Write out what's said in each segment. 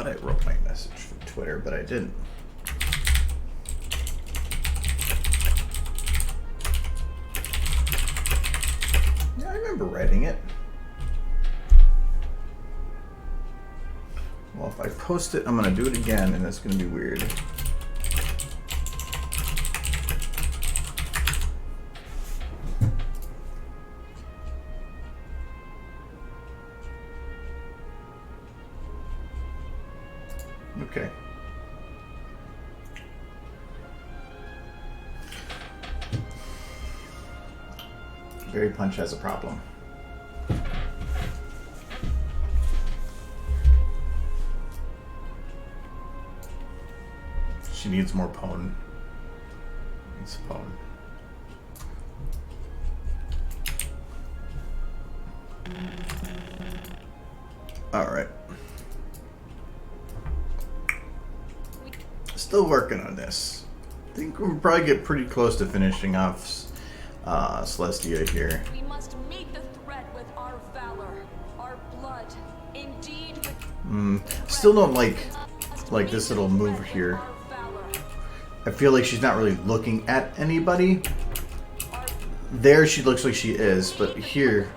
thought I wrote my message from Twitter, but I didn't. Yeah, I remember writing it. Well, if I post it, I'm going to do it again, and that's going to be weird. Okay. Berry Punch has a problem. She needs more pwn. Needs pwn. All right. Still working on this. I think we'll probably get pretty close to finishing off Celestia here. We must meet the threat with our valor, our blood, indeed. Still don't like this little move here. I feel like she's not really looking at anybody. There she looks like she is, but here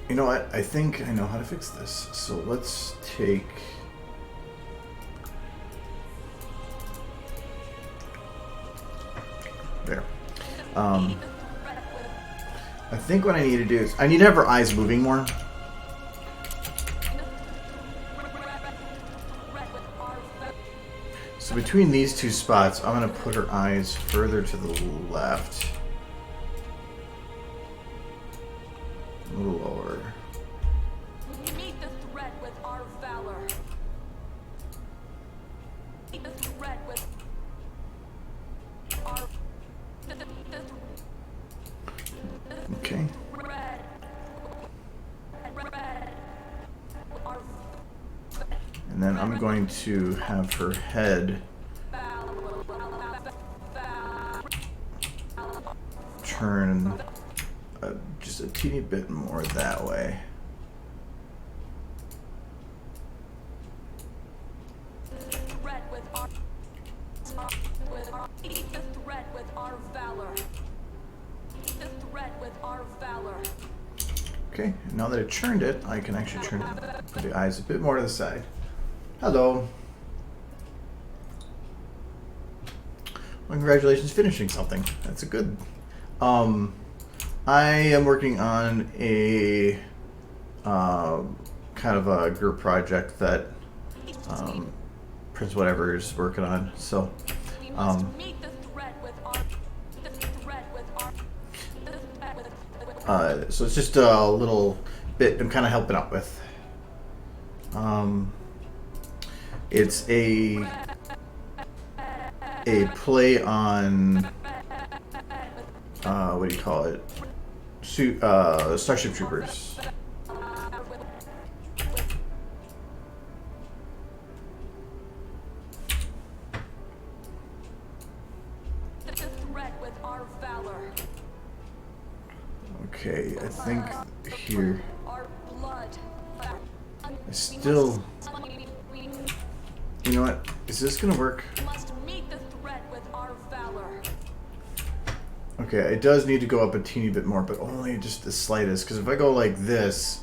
you know what? I think I know how to fix this. So let's take there. I think what I need to do is I need to have her eyes moving more. So between these two spots, I'm going to put her eyes further to the left. A little lower. Meet the threat with our valor. Meet the threat with our okay. And then I'm going to have her head turn just a teeny bit more that way. Okay, now that I turned it, I can actually turn it, put the eyes a bit more to the side. Hello. Well, congratulations finishing something. That's a good. I am working on a kind of a group project that Prince Whatever is working on. So so it's just a little bit I'm kind of helping out with. It's a play on what do you call it? Starship Troopers. Okay, I think here. I still. You know what? Is this gonna work? Okay, it does need to go up a teeny bit more, but only just the slightest. Because if I go like this,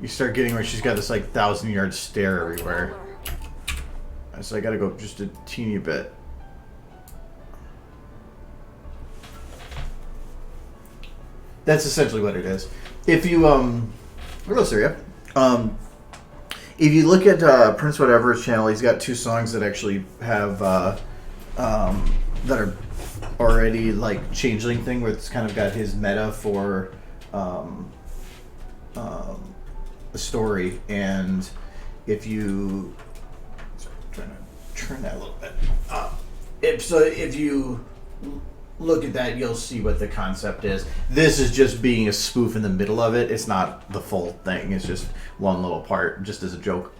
you start getting where she's got this like 1,000-yard stare everywhere. So I gotta go just a teeny bit. That's essentially what it is. If you hello Syria. If you look at Prince Whatever's channel, he's got 2 songs that actually have that are already like changeling thing, where it's kind of got his meta for a story. And if you trying to turn that a little bit up, if you look at that, you'll see what the concept is. This is just being a spoof in the middle of it. It's not the full thing. It's just one little part, just as a joke.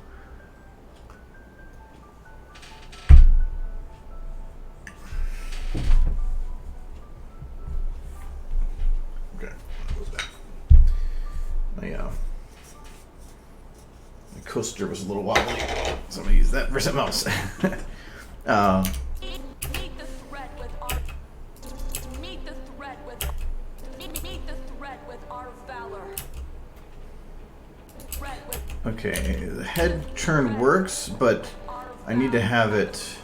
Okay, that goes back. coaster was a little wobbly, so I'm gonna use that for something else. Meet the threat with our. Meet the threat with. Meet the threat with our valor. Threat with Okay, the head turn works, but I need to have it.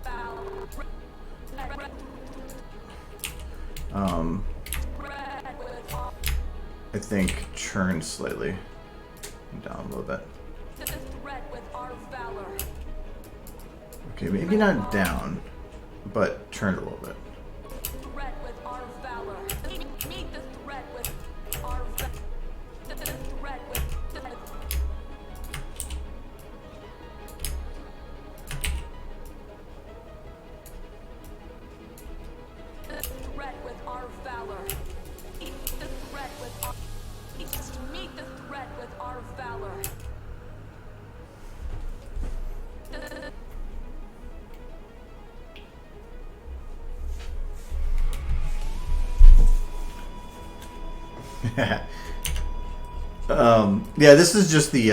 valor. Threat with our. I think turn slightly down a little bit. The threat with our valor. Okay, maybe not down, but turned a little bit. Threat with our valor. Meet the threat with our valor. The threat with the threat with our valor. Meet the threat with our. Meet the threat with our valor. Yeah, this is just the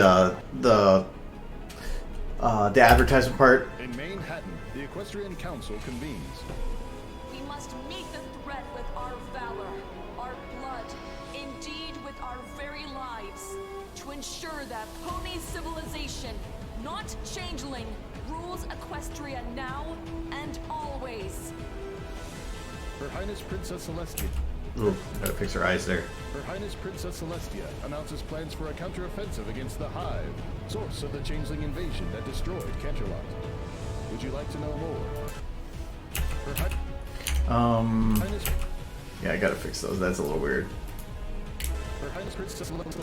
advertisement part. In Manhattan, the Equestrian Council convenes. We must meet the threat with our valor, our blood, indeed with our very lives, to ensure that pony civilization, not changeling, rules Equestria now and always. Her Highness Princess Celestia. Ooh, gotta fix her eyes there. Her Highness Princess Celestia announces plans for a counteroffensive against the Hive, source of the changeling invasion that destroyed Canterlot. Would you like to know more? Her Highness. Yeah, I gotta fix those. That's a little weird. Her Highness Princess Celestia.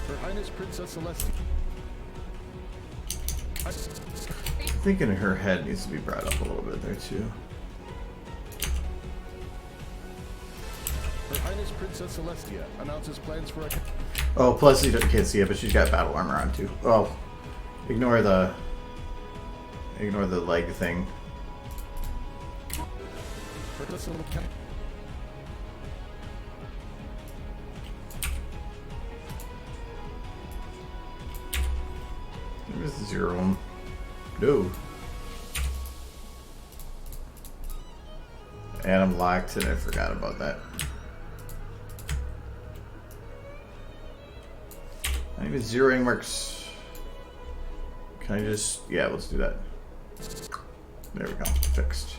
Her Highness Princess Celestia. I'm thinking her head needs to be brought up a little bit there too. Her Highness Princess Celestia announces plans for a. Oh, plus you can't see it, but she's got battle armor on too. Oh, ignore the leg thing. There's 0. No. And I'm locked, and I forgot about that. Not even zeroing works. Can I just... Yeah, let's do that. There we go. Fixed.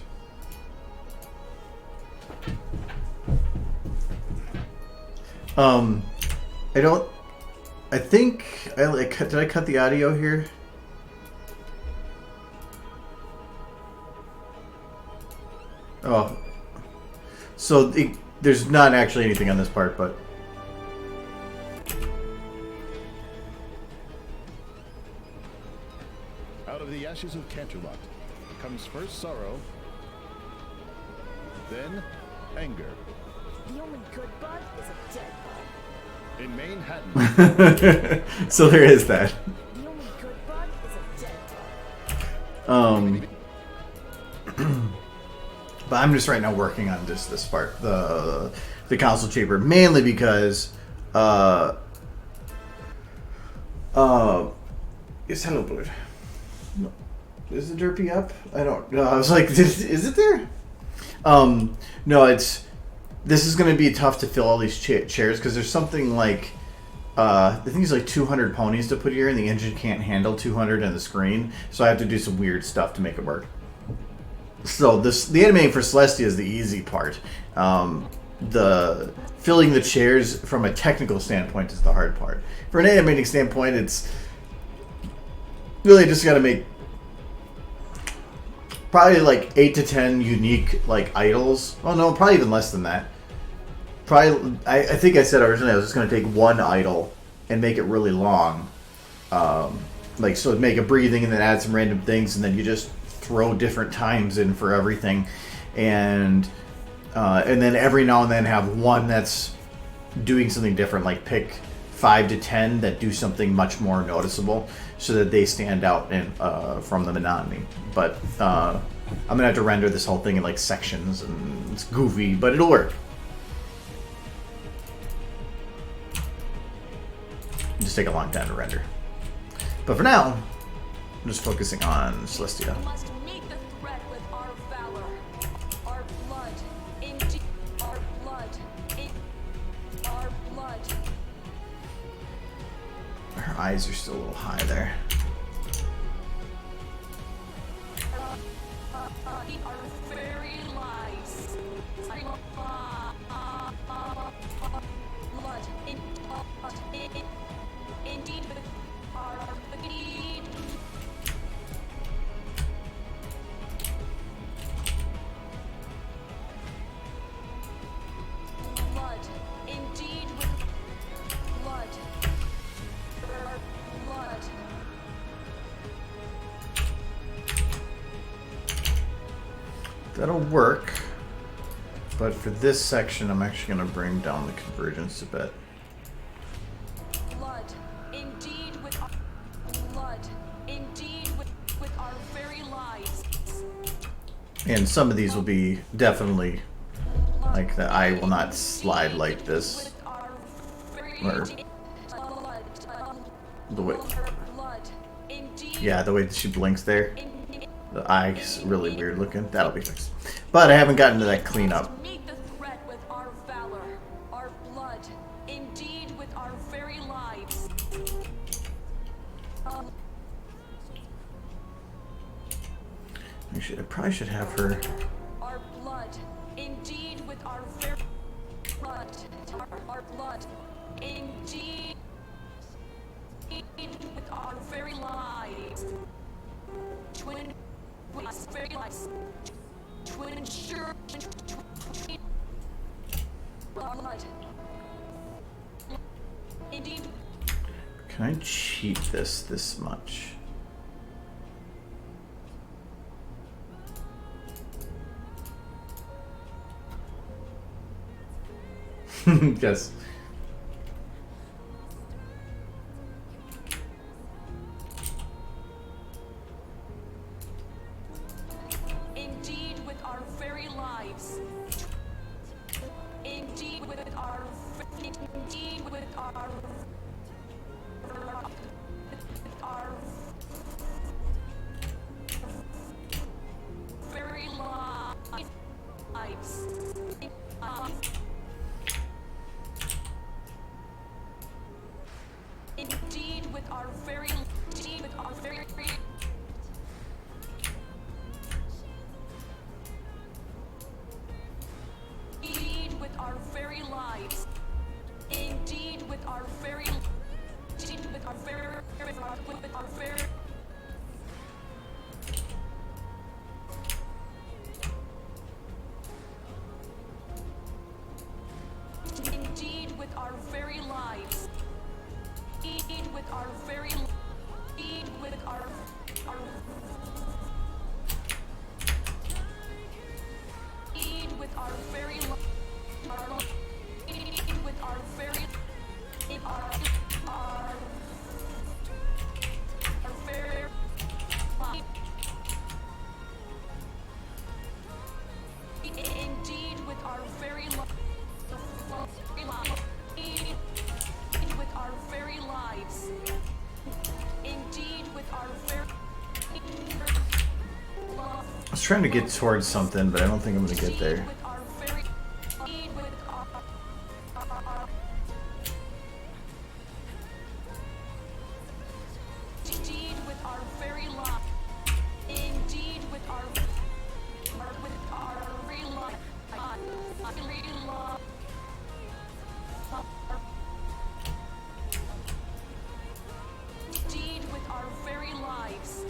I don't... I think... did I cut the audio here? Oh. So, there's not actually anything on this part, but... Out of the ashes of Canterlot comes first sorrow, then anger. The only good bud is a dead bud. In Manhattan, So there is that. The only good bud is a dead bud. But I'm just right now working on just this part, the council chamber, mainly because yes, hello, Blue. No. Is the derpy up? I don't know. I was like, is it there? No, this is going to be tough to fill all these chairs because there's something like I think it's like 200 ponies to put here, and the engine can't handle 200 on the screen, so I have to do some weird stuff to make it work. So the animating for Celestia is the easy part. The filling the chairs from a technical standpoint is the hard part. For an animating standpoint, it's really just got to make probably like 8 to 10 unique like idols. Oh no, probably even less than that. Probably, I think I said originally I was just going to take one idol and make it really long. Like, so make a breathing and then add some random things, and then you just throw different times in for everything, and then every now and then have one that's doing something different, like pick 5 to 10 that do something much more noticeable so that they stand out from the monotony. But I'm gonna have to render this whole thing in like sections, and it's goofy, but it'll work. It'll just take a long time to render. But for now, I'm just focusing on Celestia. We must meet the threat with our valor. Our blood, indeed. Our blood, our blood. Her eyes are still a little high there. Our very lives. Blood, indeed, our indeed. Blood, indeed, with blood. Our blood. That'll work. But for this section, I'm actually going to bring down the convergence a bit. Blood, indeed with our blood, indeed with our very lives. And some of these will be definitely like the eye will not slide like this. With our very Or blood, the way, blood, indeed. yeah, the way that she blinks there. The eye's really weird looking. That'll be fixed. But I haven't gotten to that cleanup. Meet the threat with our valor, our blood, indeed with our very lives. I probably should have her. Our blood, indeed with our very blood, our blood, indeed with our very lives. Twin, with our very lives. To ensure blood, indeed. Can I cheat this much? Yes. Indeed with our very lives. Indeed with our indeed with our very lives. Indeed with our very indeed with our very indeed with our very lives. Indeed with our very indeed with our very with our very indeed with our very lives. Indeed with our very indeed with our indeed with our very indeed with our very our very indeed with our very with our very lives. Indeed with our very I was trying to get towards something, but I don't think I'm gonna get there. with our very with our indeed with our very life. Indeed with our very life. Indeed with our very lives.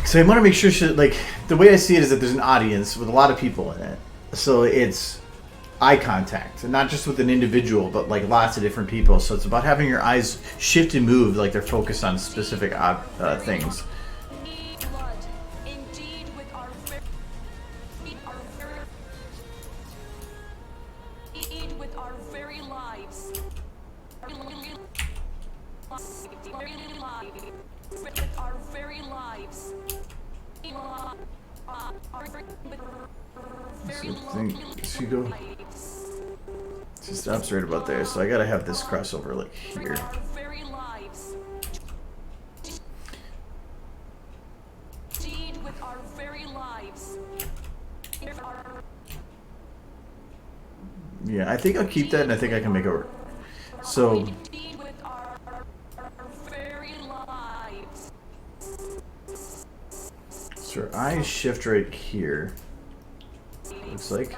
So I want to make sure she, like, the way I see it is that there's an audience with a lot of people in it. So it's eye contact, and not just with an individual, but like lots of different people. So it's about having your eyes shift and move like they're focused on specific things. Blood, indeed with our very indeed with our very lives. With our very lives. She go. She stops right about there, so I gotta have this crossover like here. Yeah, I think I'll keep that, and I think I can make it work. So. So eyes shift right here. Looks like.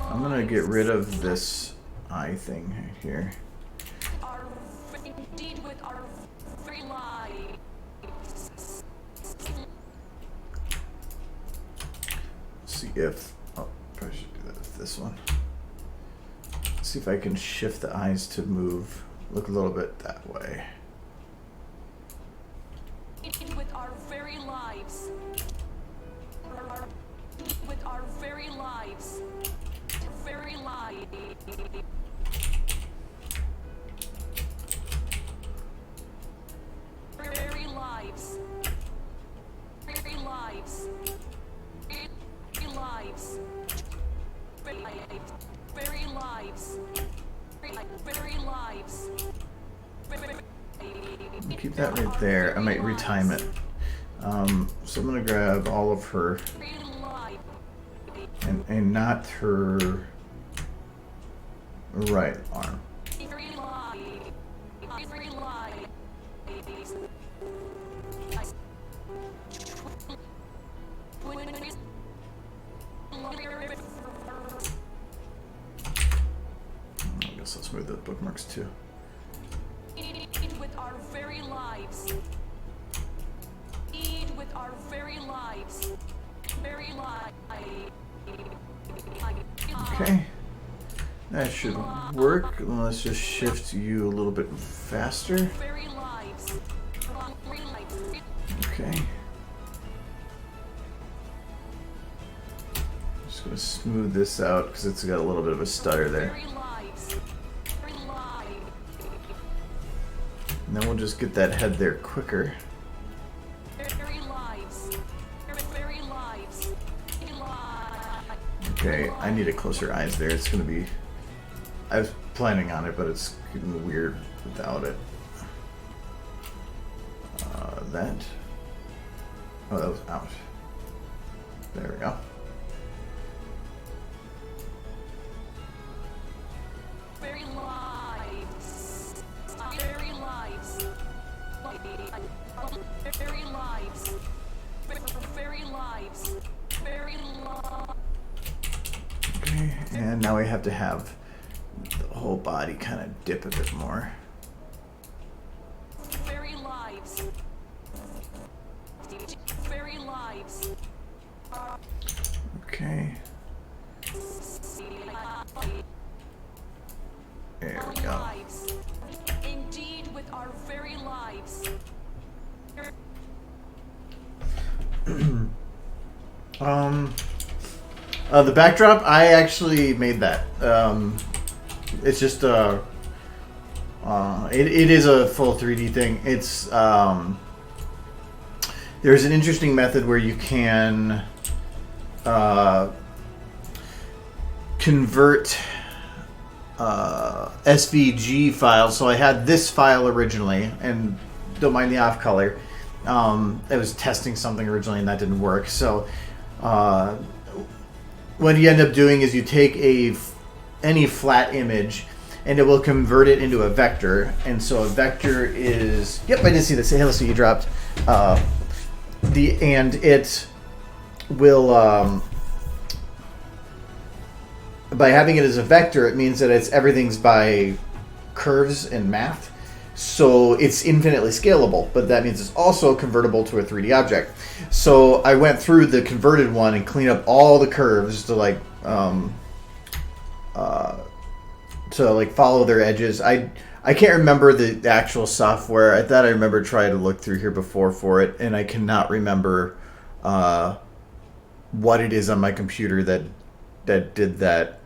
I'm gonna get rid of this eye thing right here. See if. Oh, probably should do that with this one. See if I can shift the eyes to move, look a little bit that way. With our very lives. With our very lives. Very lives. Very lives. Very lives. Very lives. Very lives. Very lives. Keep that right there. I might retime it. So I'm gonna grab all of her and not her right arm. I guess let's move the bookmarks too. With our very lives. Eat with our very lives. Very lives. Okay. That should work. Let's just shift you a little bit faster. Very lives. Okay. Just gonna smooth this out because it's got a little bit of a stutter there. Very lives. Very lives. And then we'll just get that head there quicker. Very lives. Very lives. Okay, I need a closer eyes there. It's gonna be. I was planning on it, but it's getting weird without it. That. Oh, that was out. There we go. Very lives. Very lives. Very lives. Very lives. Very lives. Okay, and now we have to have the whole body kind of dip a bit more. Very lives. Very lives. Okay. There we go. Lives. Indeed, with our very lives. The backdrop, I actually made that. It's just it is a full 3D thing. It's there's an interesting method where you can convert SVG files. So I had this file originally, and don't mind the off color. I was testing something originally, and that didn't work. So what you end up doing is you take any flat image, and it will convert it into a vector. And so a vector is, yep, I did see this. Hey, let's see, you dropped. And it will, by having it as a vector, it means that everything's by curves and math. So it's infinitely scalable, but that means it's also convertible to a 3D object. So I went through the converted one and cleaned up all the curves to follow their edges. I can't remember the actual software. I thought I remember trying to look through here before for it, and I cannot remember what it is on my computer that did that.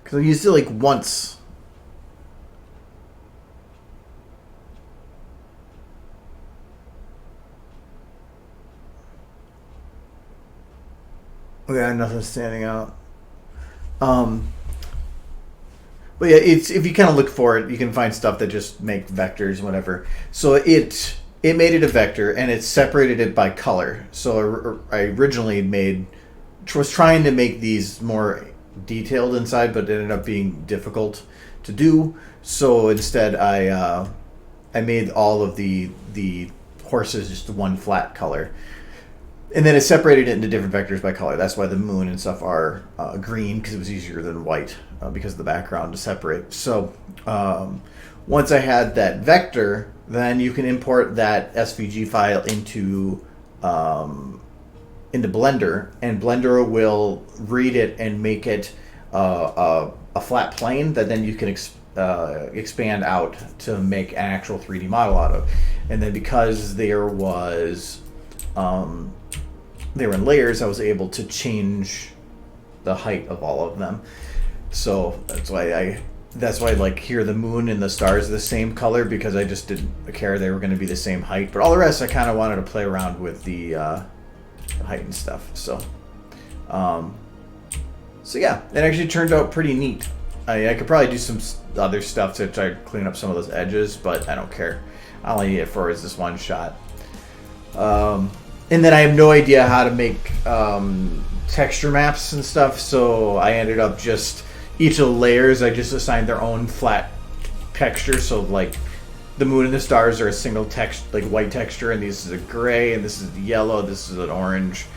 Because I used it like once. Okay, nothing's standing out. But yeah, it's if you kind of look for it, you can find stuff that just make vectors, whatever. So it made it a vector, and it separated it by color. So I originally was trying to make these more detailed inside, but it ended up being difficult to do. So instead, I made all of the horses just one flat color. And then it separated it into different vectors by color. That's why the moon and stuff are green, because it was easier than white because of the background to separate. So once I had that vector, then you can import that SVG file into Blender, and Blender will read it and make it a flat plane that then you can expand out to make an actual 3D model out of. And then because there was they were in layers, I was able to change the height of all of them. So that's why like here the moon and the stars are the same color, because I just didn't care they were going to be the same height. But all the rest I kind of wanted to play around with the height and stuff. So yeah, it actually turned out pretty neat. I could probably do some other stuff to try to clean up some of those edges, but I don't care. I only need it for this one shot. And then I have no idea how to make texture maps and stuff, so I ended up just, each of the layers I just assigned their own flat texture. So like the moon and the stars are a single text, like white texture, and this is a gray, and this is yellow, this is an orange,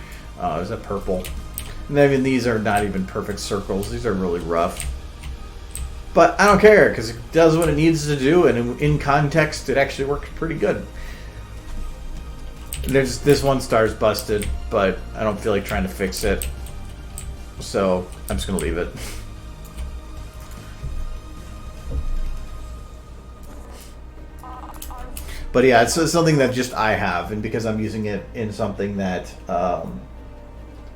there's a purple. And then these are not even perfect circles, these are really rough. But I don't care, because it does what it needs to do, and in context it actually works pretty good. There's this one star's busted, but I don't feel like trying to fix it, so I'm just gonna leave it. But yeah, it's something that just I have, and because I'm using it in something that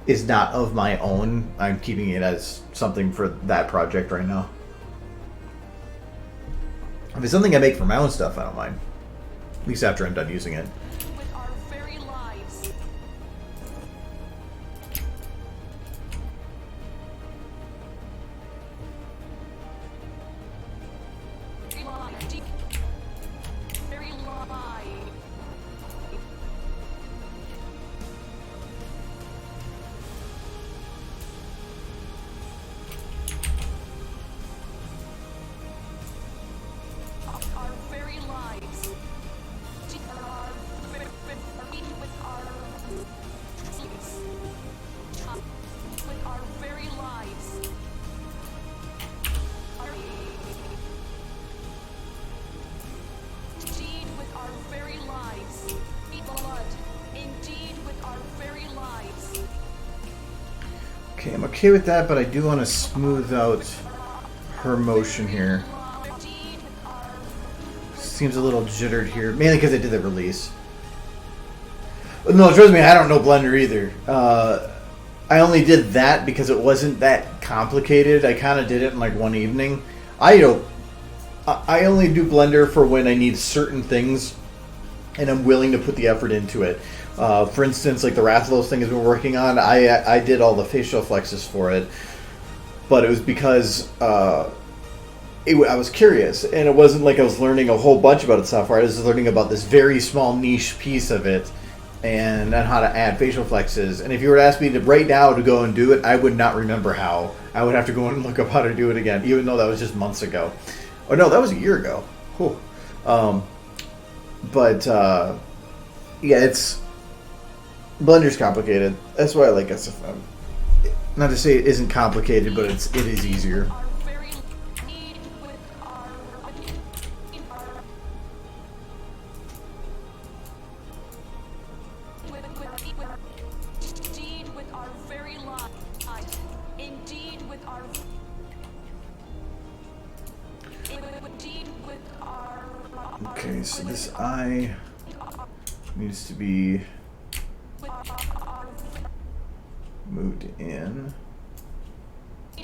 is not of my own, I'm keeping it as something for that project right now. If it's something I make for my own stuff, I don't mind. At least after I'm done using it. Okay, I'm okay with that, but I do want to smooth out her motion here. Seems a little jittered here, mainly because I did the release. But no, trust me, I don't know Blender either. I only did that because it wasn't that complicated. I kind of did it in like one evening. I only do Blender for when I need certain things and I'm willing to put the effort into it. For instance, like the Rathalos thing has been working on, I did all the facial flexes for it, but it was because I was curious, and it wasn't like I was learning a whole bunch about the software. I was learning about this very small niche piece of it, and how to add facial flexes. And if you were to ask me right now to go and do it, I would not remember how. I would have to go and look up how to do it again, even though that was just months ago. Oh no, that was a year ago. Whew. Yeah, Blender's complicated. That's why I like SFM. Not to say it isn't complicated, but it is easier. Okay, so this eye needs to be moved in. I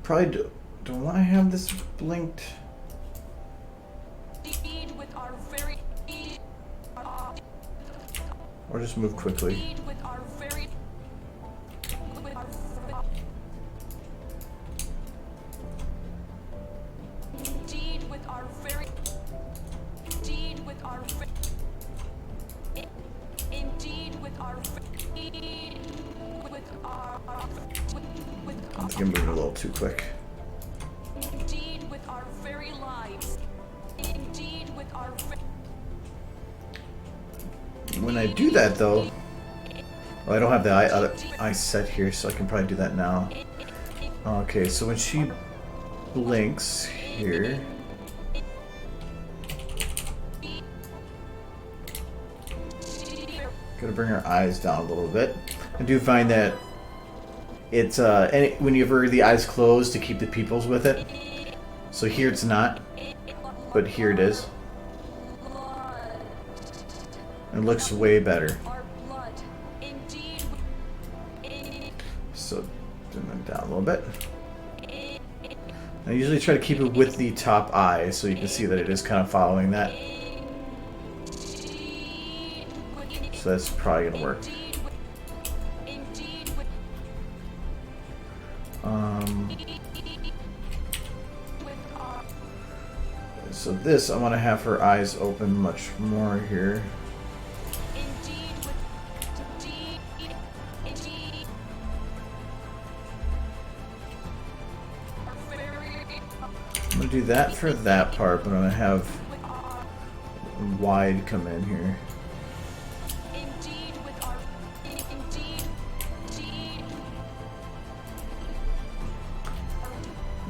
probably don't want to have this blinked. Or or just move quickly. Indeed with our very Indeed with our very Indeed with our Indeed with our I think I'm moving a little too quick. Indeed with our very lives. Indeed with our When I do that though, well, I don't have the eye set here, so I can probably do that now. Okay, so when she blinks here, gotta bring her eyes down a little bit. I do find that it's whenever the eyes close to keep the pupils with it. So here it's not, but here it is. It looks way better. our blood. Indeed So zoom it down a little bit. I usually try to keep it with the top eye so you can see that it is kind of following that. So that's probably gonna work. Indeed with our So this, I want to have her eyes open much more here. Indeed with indeed our very I'm gonna do that for that part, but I'm gonna have wide come in here. Indeed with our indeed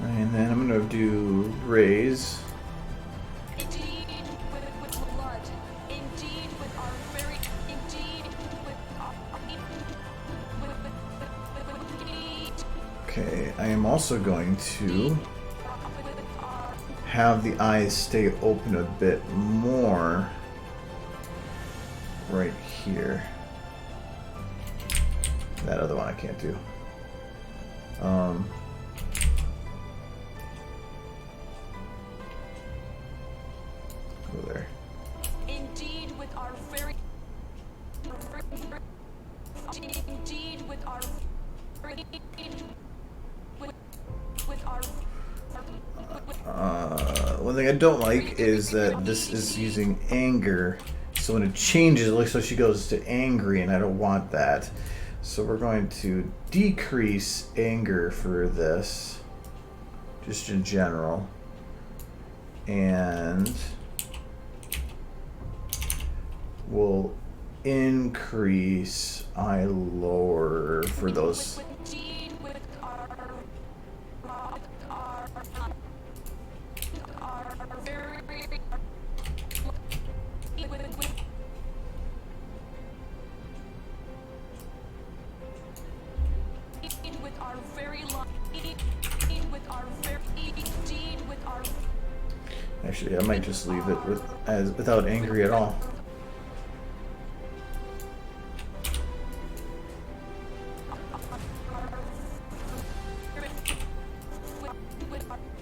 And then I'm gonna do raise. Indeed with blood. Indeed with our very indeed with our Okay, I am also going to have the eyes stay open a bit more right here. That other one I can't do. Go there. Indeed with our very indeed with our with our One thing I don't like is that this is using anger, so when it changes, it looks like she goes to angry, and I don't want that. So we're going to decrease anger for this, just in general, and we'll increase eye lower for those. indeed with our very with our very with our very indeed with our Actually, I might just leave it without angry at all.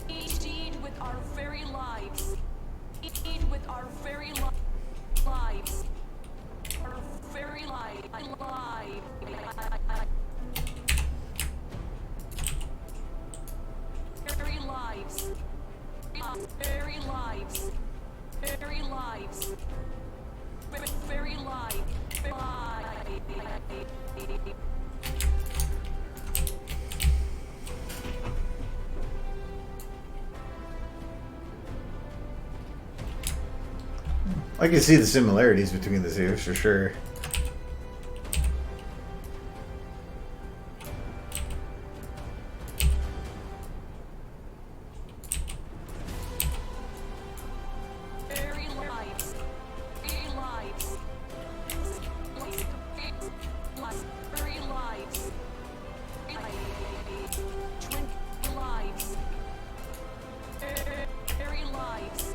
indeed with our very lives. Indeed with our very lives. Our very lives. Very lives. Very lives. Very lives. Very lives. I can see the similarities between the two for sure. Very lives. Very lives. Very lives. Twin lives. Very lives.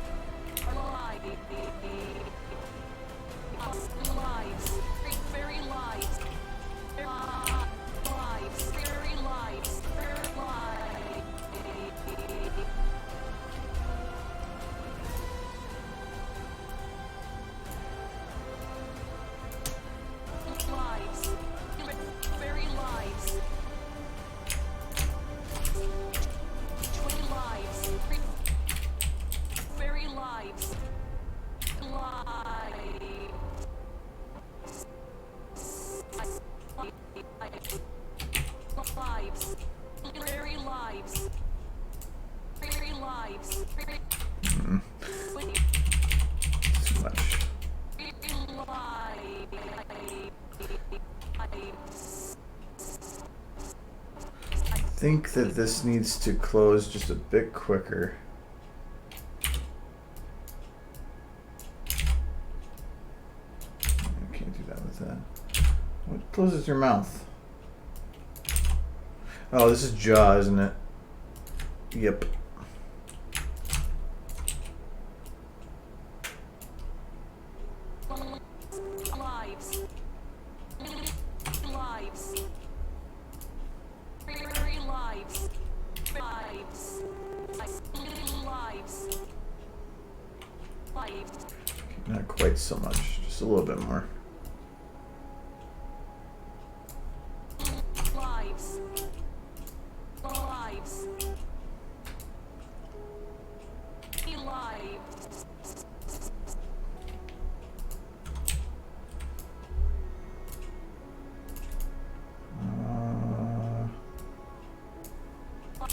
Lives. think that this needs to close just a bit quicker. I can't do that with that. What closes your mouth? Oh, this is jaw, isn't it? Yep. Lives. Lives. Very lives. Lives. Lives. Lives. Not quite so much, just a little bit more. Lives. Lives.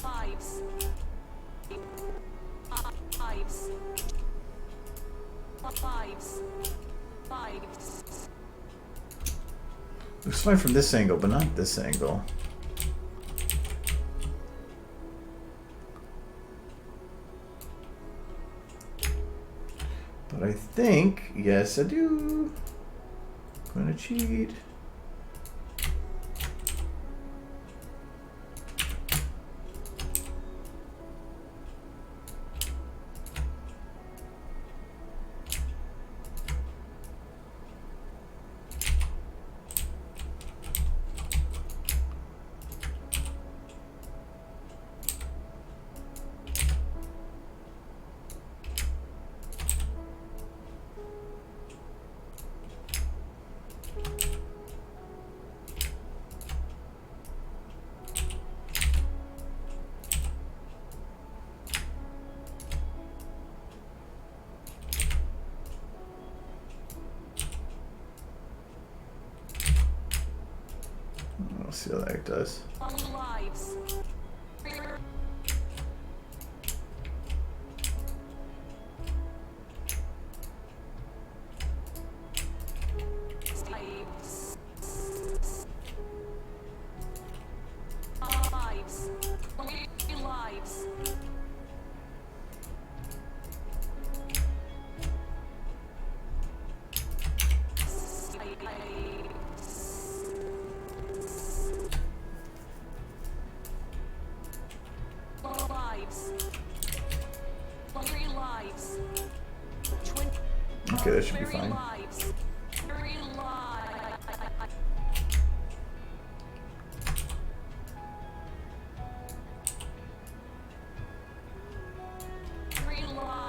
Lives. Lives. Lives. Lives. Lives. Looks fine from this angle, but not this angle. But I think, yes I do. Gonna cheat. We'll see how that does. Lives. Lives. Lives. Lives. 3 lives. Okay, that should be Very fine. lives. Very lives. 3 lives.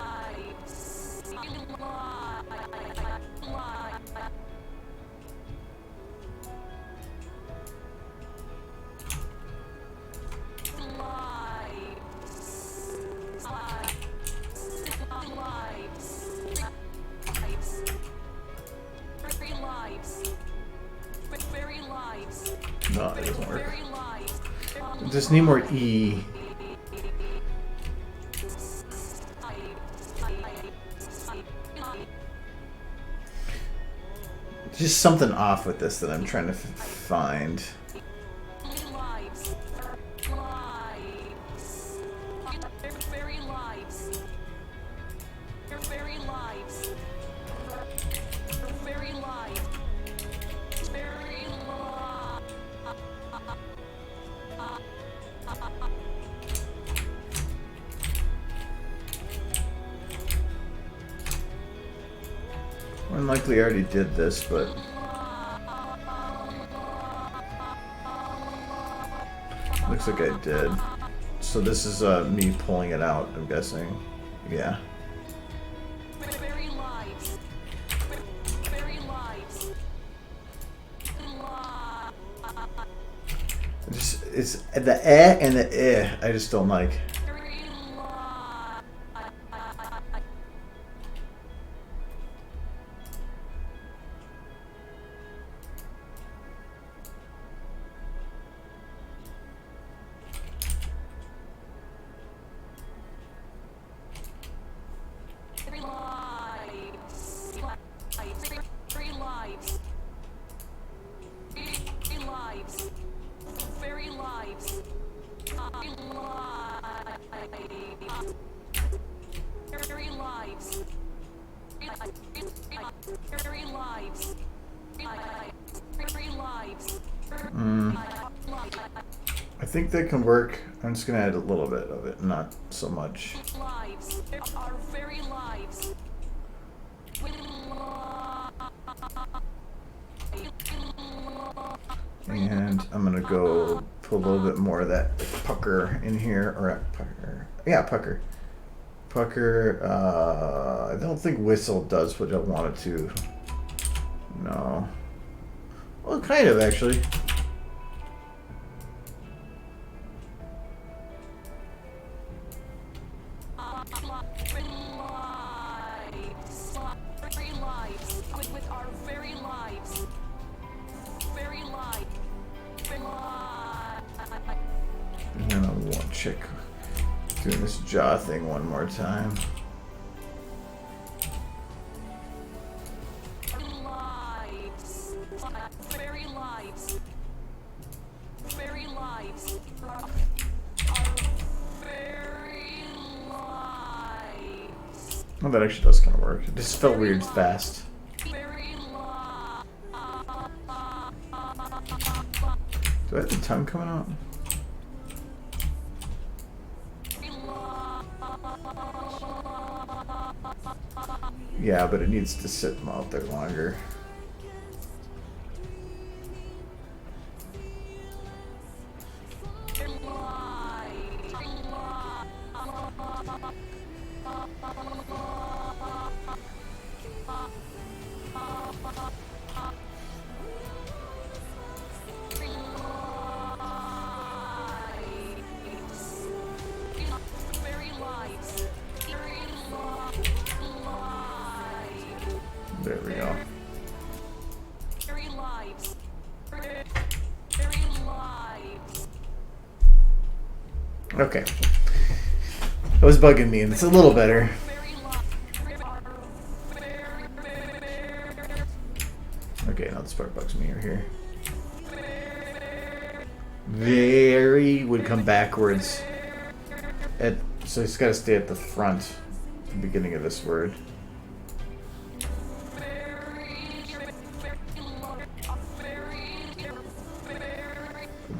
No, it doesn't work. Just need more E. Just something off with this that I'm trying to find. More than likely I already did this, but looks like I did. So this is me pulling it out, I'm guessing. Yeah. It's the eh and the eh I just don't like. Very lives. Very lives. Very lives. I think that can work. I'm just gonna add a little bit of it, not so much. Lives. Our very lives. And I'm gonna go put a little bit more of that pucker in here, or pucker. Yeah, pucker. Pucker. I don't think whistle does what I want it to. No. Well, kind of actually. Very lives. With our very lives. Very life. And then I'll check doing this jaw thing one more time. Lives. Very lives. Very lives. Our very lives. Oh, that actually does kind of work. It just felt weird fast. Very Do I have the tongue coming out? Yeah, but it needs to sit out there longer. There we go. Very lives. Very lives. Okay. That was bugging me, and it's a little better. Okay, now this part bugs me over here. Very would come backwards. So it's got to stay at the front, the beginning of this word.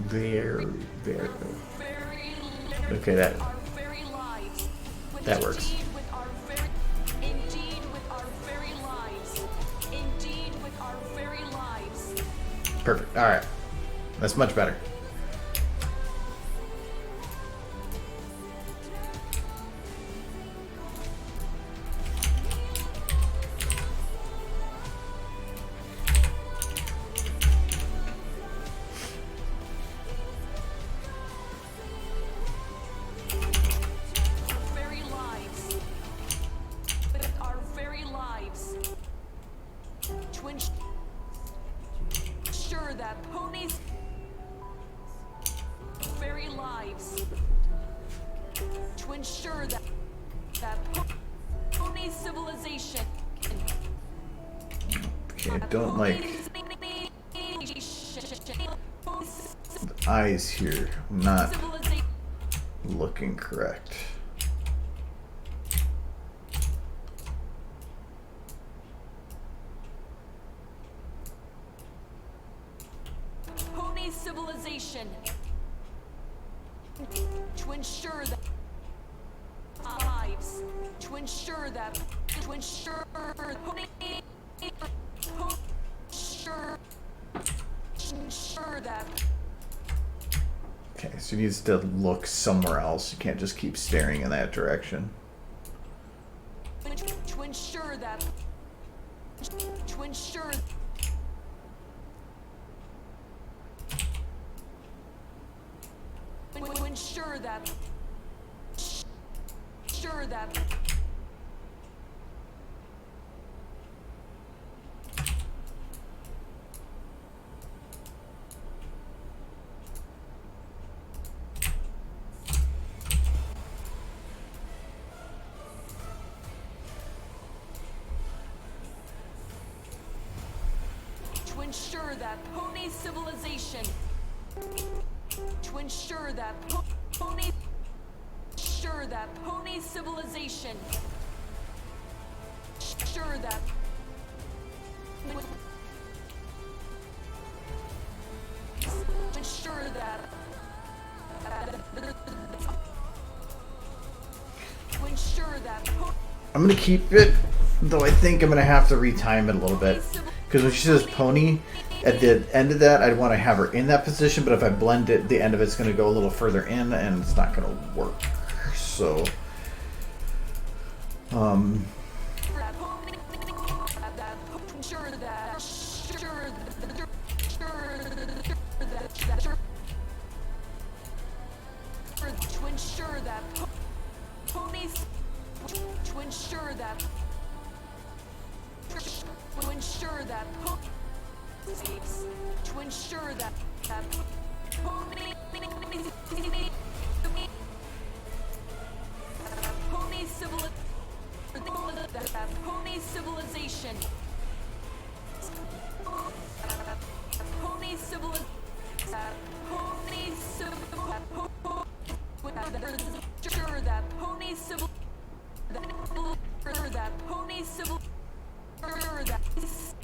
Very. Okay, that works. Indeed with our very lives. Indeed with our very lives. Perfect. All right, that's much better. Very lives. With our very lives. To ensure that ponies very lives. To ensure that pony civilization. Okay, I don't like the eyes here. Not looking correct. Pony civilization. To ensure that lives. To ensure that ensure that Okay, so he needs to look somewhere else. You can't just keep staring in that direction. to ensure that to ensure that ensure that pony civilization. To ensure that pony. Sure that pony civilization. Ensure that. Ensure that. To ensure that. I'm gonna keep it, though I think I'm gonna have to retime it a little bit. Because when she says pony, at the end of that, I'd want to have her in that position, but if I blend it, the end of it's gonna go a little further in, and it's not gonna work. So, to ensure that ponies to ensure that to ensure that to ensure that pony civilization sure that pony civil that pony civil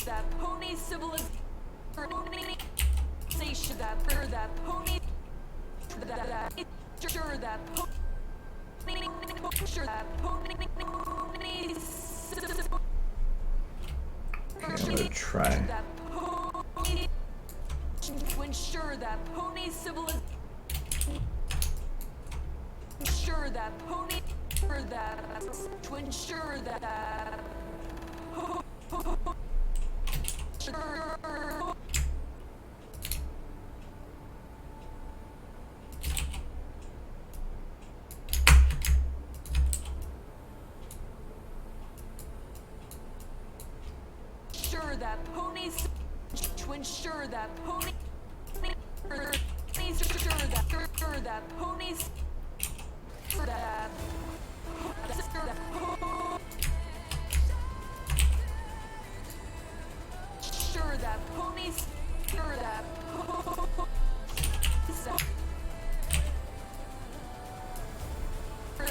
that pony civilization that pony sure that sure that I'm gonna try. To ensure that pony civilization ensure that pony for that to ensure that sure that ponies to ensure that pony sure that ponies that sure that ponies sure that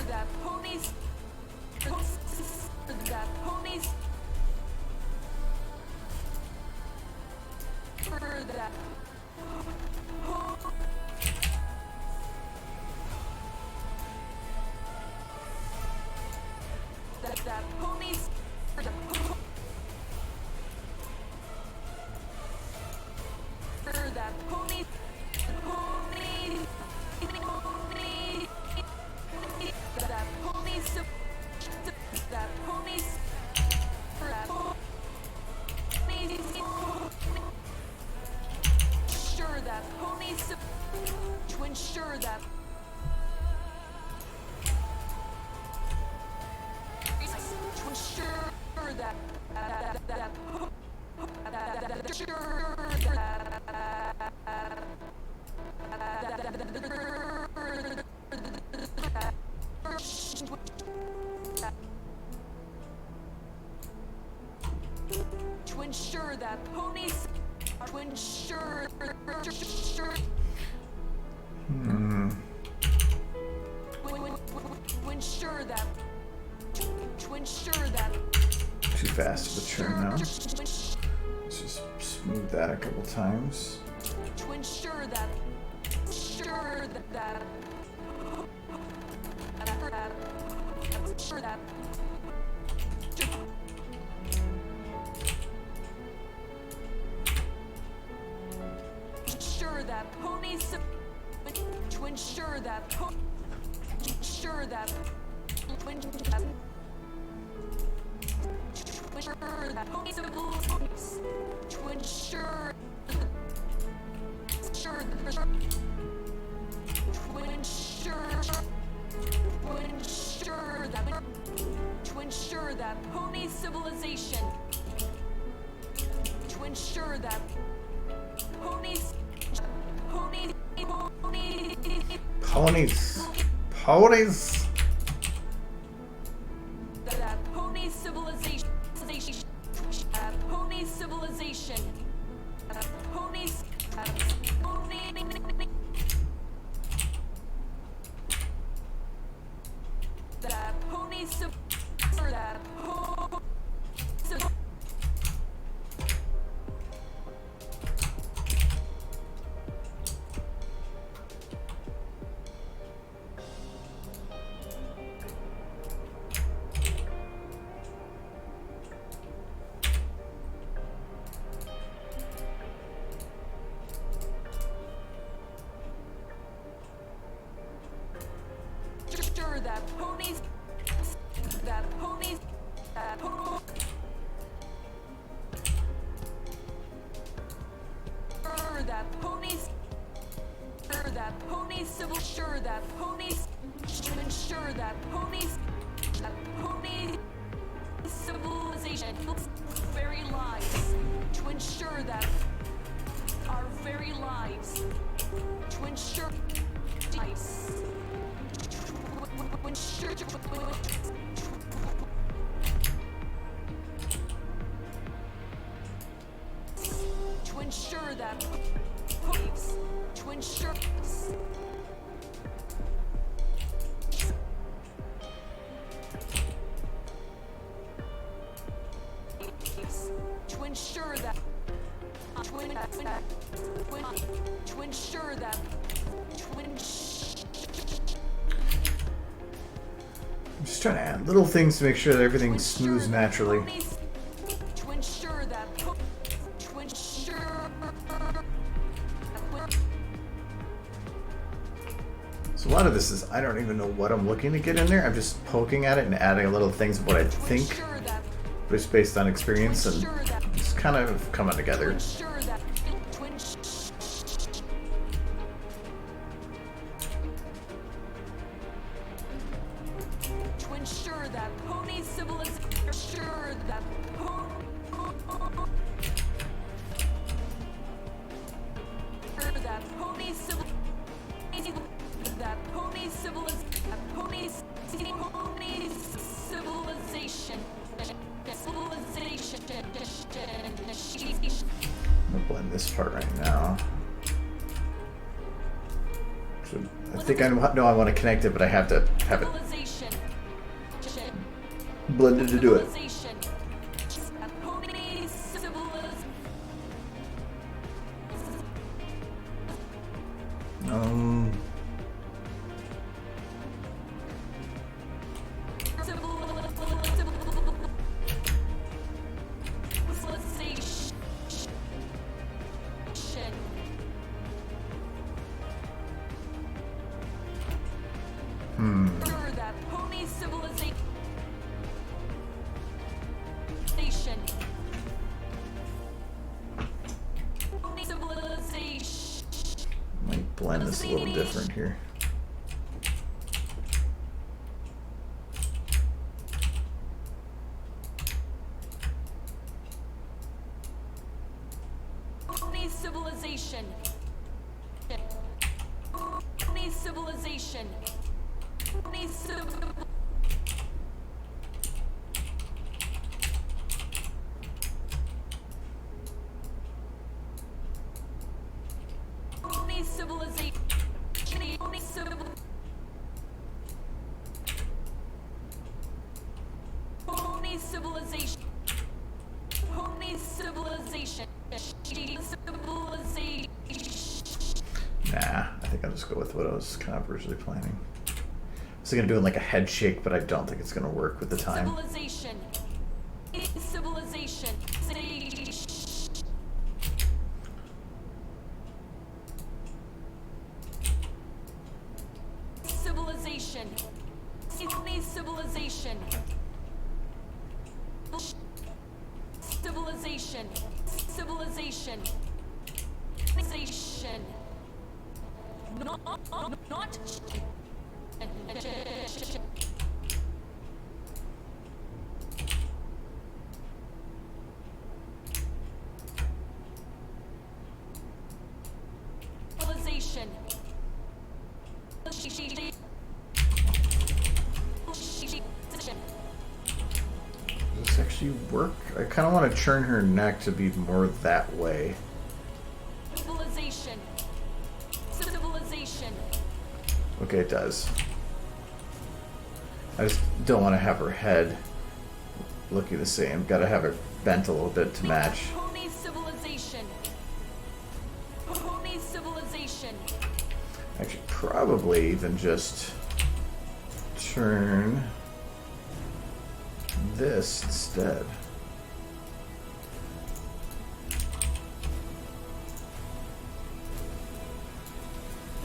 that ponies that ponies that that ponies that pony that ponies that ponies that sure that ponies to ensure that to ensure that to ensure that ponies to ensure to ensure that to ensure that Too fast for the trim now. Let's just smooth that a couple times. to ensure that sure that sure that ensure that ponies to ensure that sure that to ensure that ponies to ensure sure to ensure that pony civilization to ensure that ponies Ponies. that pony civilization that pony civilization ponies pony that sure that ponies civil sure that ponies to ensure that pony civilization very lives to ensure that our very lives to ensure lives to ensure to ensure that ponies to ensure to ensure that to ensure that I'm just trying to add little things to make sure that everything smooths naturally. to ensure that to ensure So a lot of this is I don't even know what I'm looking to get in there. I'm just poking at it and adding little things of what I think, but it's based on experience and it's kind of coming together. ensure that to ensure that pony civilization sure that pony civil that pony civilization pony civilization I'm gonna blend this part right now. So I think I know I want to connect it, but I have to have it blended to do it. That pony civilization Might blend this a little different here. Pony civilization. Pony civilization. Pony civilization. Pony civilization. Pony civilization. Pony civilization. Pony civilization. Nah, I think I'll just go with what I was kind of originally planning. I was gonna do it like a head shake, but I don't think it's gonna work with the time. Civilization. Civilization. Civilization. Civilization. Civilization. Civilization. Civilization. Not. Civilization. Does this actually work? I kind of want to churn her neck to be more that way. Civilization. Civilization. Okay, it does. I just don't want to have her head looking the same. Got to have it bent a little bit to match. Pony civilization. Pony civilization. Actually, probably even just turn this instead.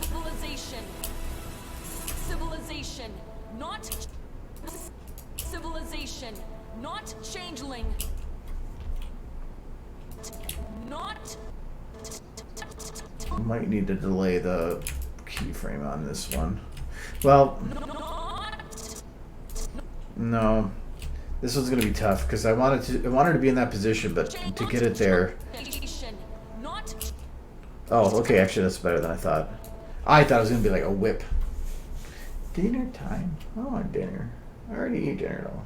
Civilization. Civilization. Not civilization. Not changeling. Not. Might need to delay the keyframe on this one. Well, Not. no. This one's gonna be tough because I wanted to be in that position, but to get it there. Not. Oh, okay. Actually, that's better than I thought. I thought it was gonna be like a whip. Dinner time. I want dinner. I already eat dinner though.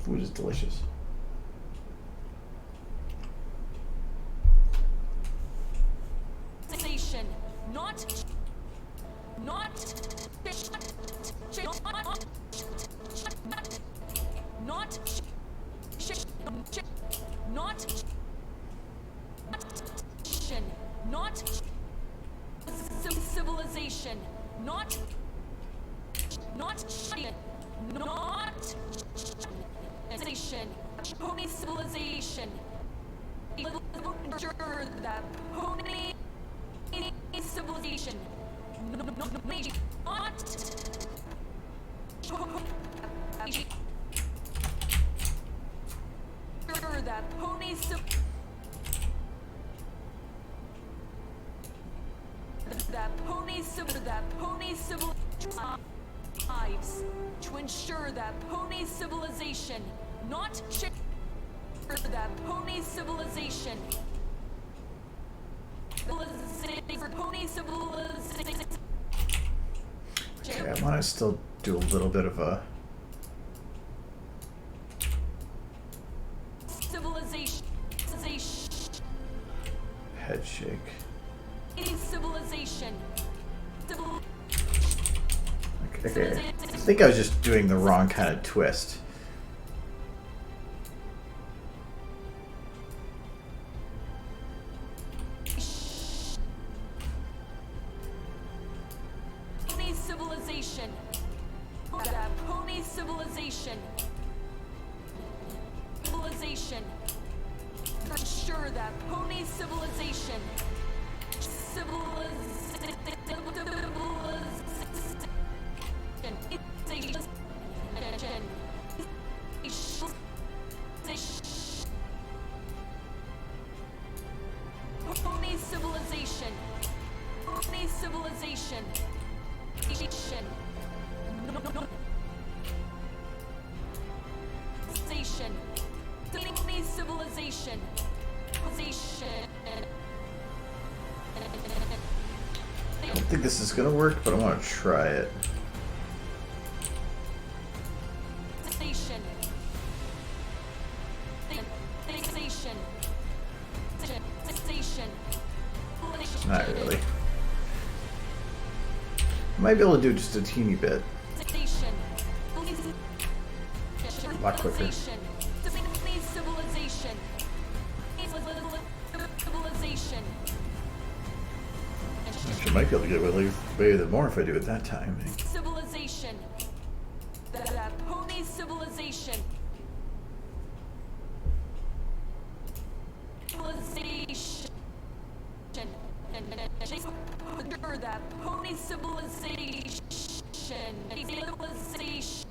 Food is delicious. Civilization. Not. Not. Not. Not. Not civilization. Not. Not. Not. Civilization. Pony civilization. Ensure that pony civilization. Not. That pony civil lives to ensure that pony civilization, not that pony civilization. Pony civilization. Okay, I want to still do a little bit of a Civilization. head shake. Civilization. Okay, I think I was just doing the wrong kind of twist. Pony civilization. That pony civilization. Civilization. Ensure that pony civilization. Pony civilization. Pony civilization. Civilization. Pony civilization. I don't think this is gonna work, but I want to try it. Station. Station. Station. Not really. I might be able to do just a teeny bit. Station. A lot quicker. Civilization. Civilization. Actually, I might be able to get away with it more if I do it that time. Civilization. That pony civilization. Civilization. Under that pony civilization. Civilization.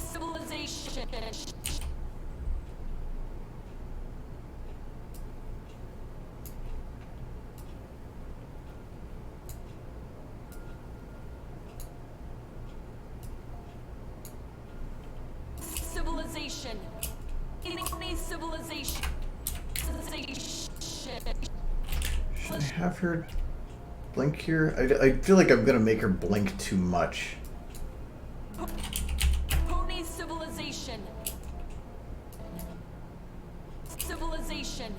Civilization. Civilization. Pony civilization. Should I have her blink here? I feel like I'm gonna make her blink too much. Pony civilization. Civilization.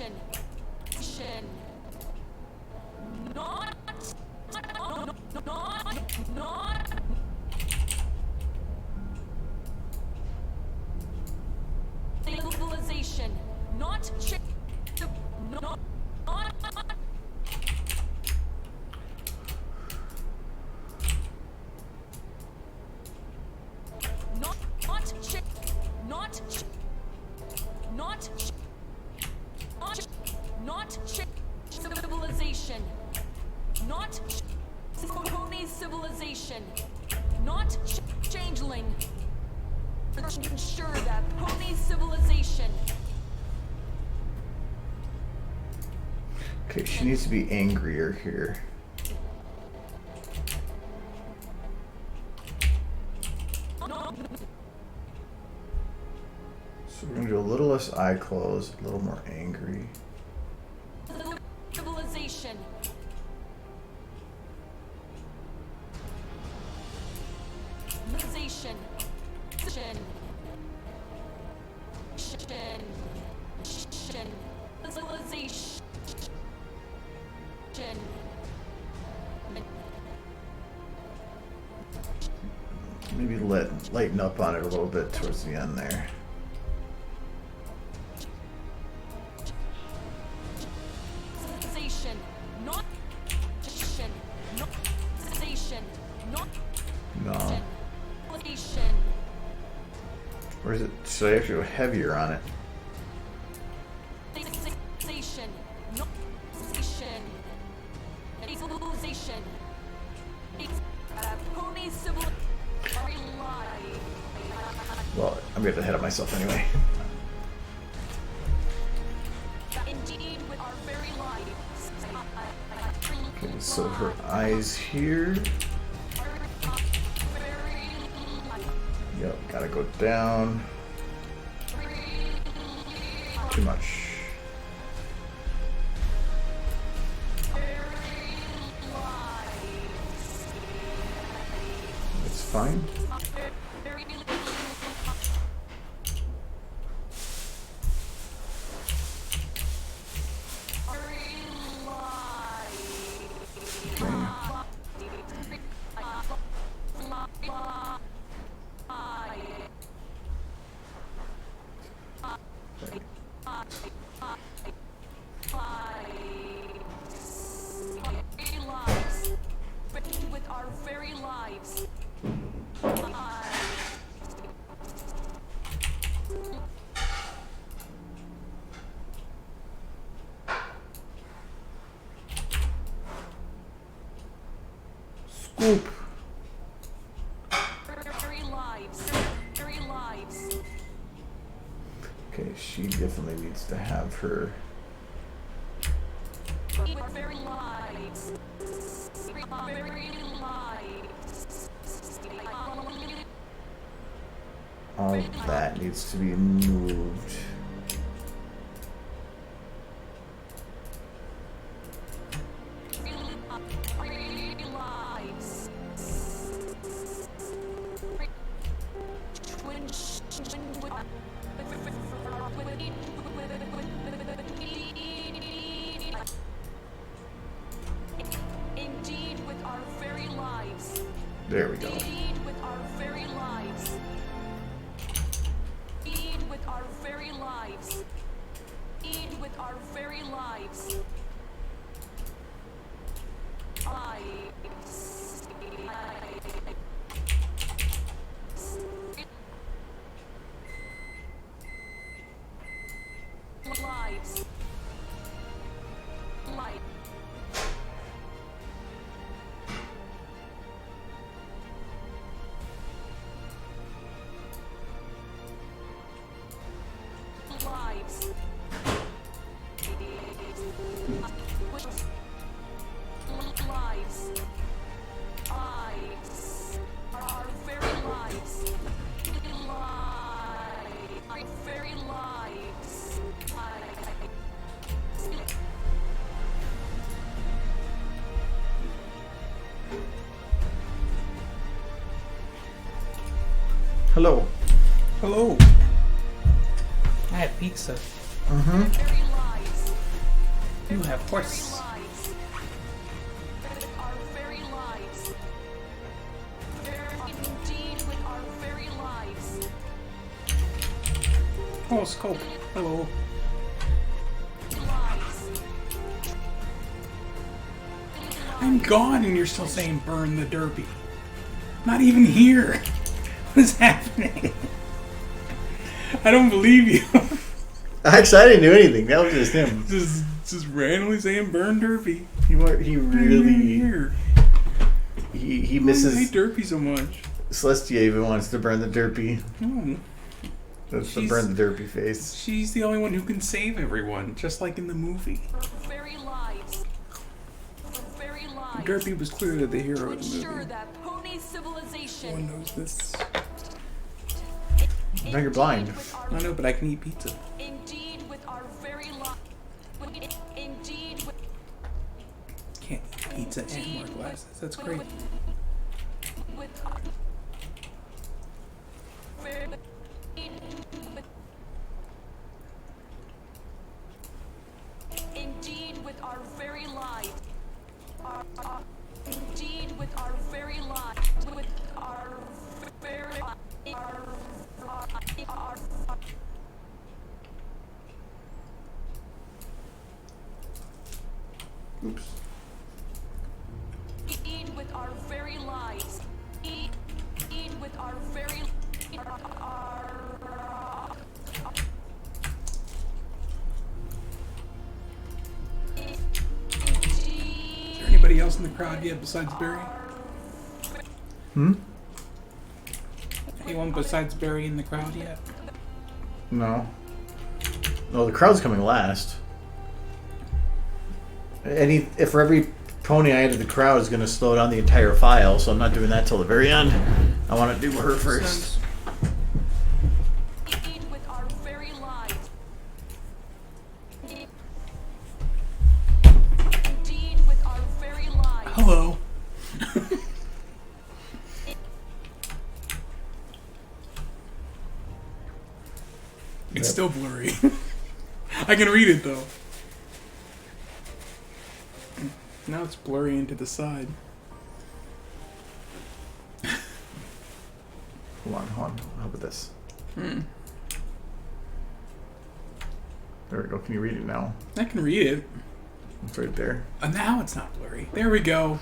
civilization. Not civilization. Not civilization. Not pony civilization. Not changeling. Ensure that pony civilization. Okay, she needs to be angrier here. So we're gonna do a little less eye closed, a little more angry. Civilization. Civilization. Civilization. Maybe lighten up on it a little bit towards the end there. Civilization. Not civilization. Not No. civilization. Or is it, should I actually go heavier on it? Civilization. Not civilization. Civilization. Pony civilization. Well, I'm gonna get ahead of myself anyway. Indeed, with our very lives. Okay, so her eyes here. Yep, gotta go down. Too much. It's fine. With our very lives. Scoop. Very lives. Very lives. Okay, she definitely needs to have her. Our very lives. Very lives. All of that needs to be moved. Indeed, with our very lives. There we go. Indeed, with our very lives. Indeed, with our very lives. Indeed, with our very lives. Lives. Life. Lives. Lives. Lives. Our very lives. Our very lives. Hello. Hello. I had pizza. Mm-hmm. Very lives. You have horse. lives. With our very lives. Indeed, with our very lives. Oh, scope. Hello. Lives. I'm gone and you're still saying burn the derby. Not even here. What is happening? I don't believe you. Actually, I didn't do anything. That was just him. just randomly saying burn derby. He You're really here. he Why do you misses. hate derpy so much? Celestia even wants to burn the derpy. No. That's the She's- burn the derpy face. She's the only one who can save everyone, just like in the movie. Very lives. Very lives. Derpy was clearly the hero To of the ensure movie. that pony Everyone civilization. knows this. Now you're blind. With I our, know, but I can eat pizza. indeed, with our very lives. Indeed, with Can't eat pizza and wear glasses. That's great. with our very. Indeed, with our very lives. Indeed, with our very lives. With our very our Oops. Indeed, with our very lives. Indeed, with our very Is there anybody else in the crowd yet besides Barry? Hmm? Anyone besides Barry in the crowd yet? No. No, the crowd's coming last. If for every pony I add to the crowd is going to slow down the entire file, so I'm not doing that till the very end. I want to do her first. Indeed, with our very lives. Indeed, with our very lives. Hello. It's still blurry. I can read it though. Now it's blurry into the side. Hold on. How about this? There we go. Can you read it now? I can read it. It's right there. Now it's not blurry. There we go.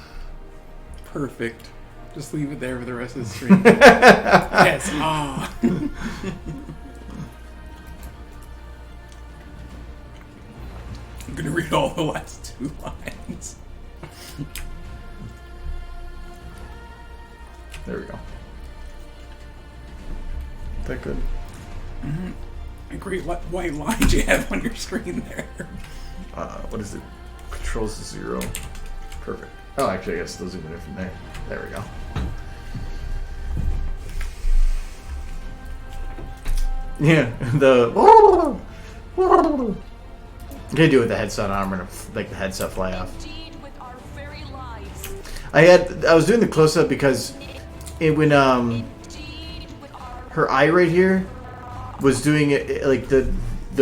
Perfect. Just leave it there for the rest of the stream. Yes. Ah. I'm gonna read all the last 2 lines. There we go. Is that good? A great white lines you have on your screen there. What is it? Controls 0. Perfect. Oh, actually, I guess those zoom in from there. There we go. Yeah, the. I'm gonna do it with the headset on. I'm gonna make the headset fly off. Indeed, with our very lives. I was doing the close up because when Indeed, with our her eye right here was doing it like the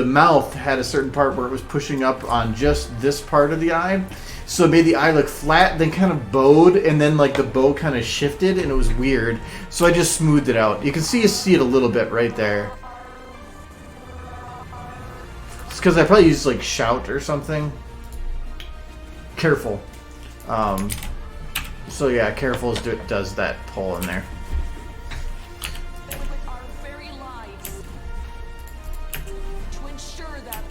mouth had a certain part where it was pushing up on just this part of the eye, so it made the eye look flat, then kind of bowed, and then like the bow kind of shifted, and it was weird. So I just smoothed it out. You can see it a little bit right there. It's because I probably used like shout or something. Careful. So yeah, careful does that pull in there. with our very lives. To ensure that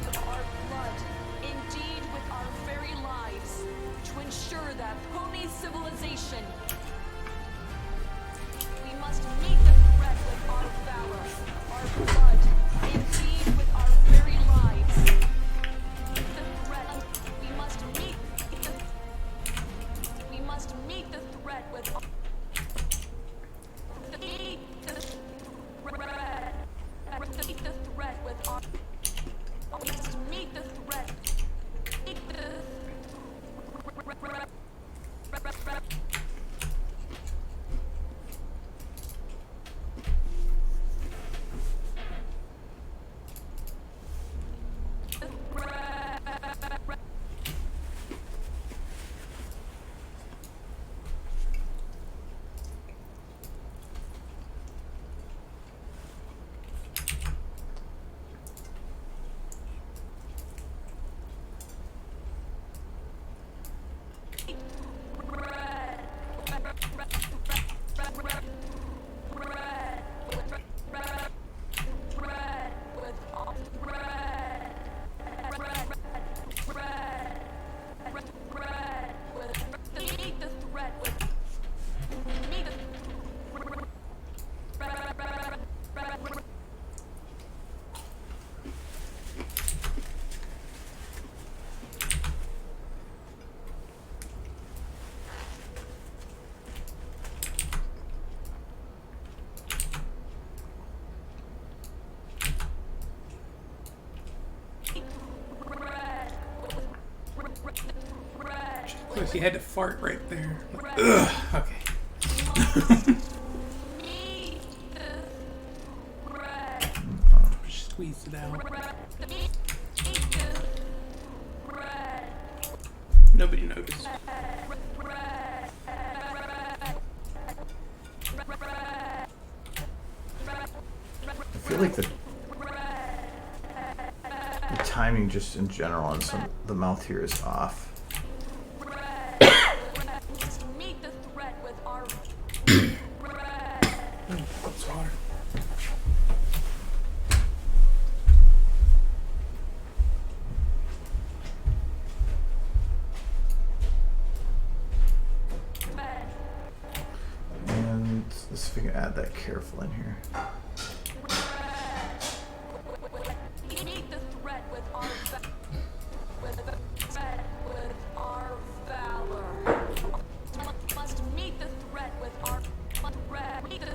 with our blood, indeed with our very lives, to ensure that pony civilization. We must meet the threat with our valor, our blood, indeed with our very lives. The threat, we must meet the threat with course, you had to fart right there. Ugh. Okay. Squeeze it out. Nobody noticed. I feel like the timing just in general on the mouth here is off. Meet the threat with our That's hard. And let's see if we can add that careful in here. meet the threat with our with our valor. Must meet the threat with our threat. Meet the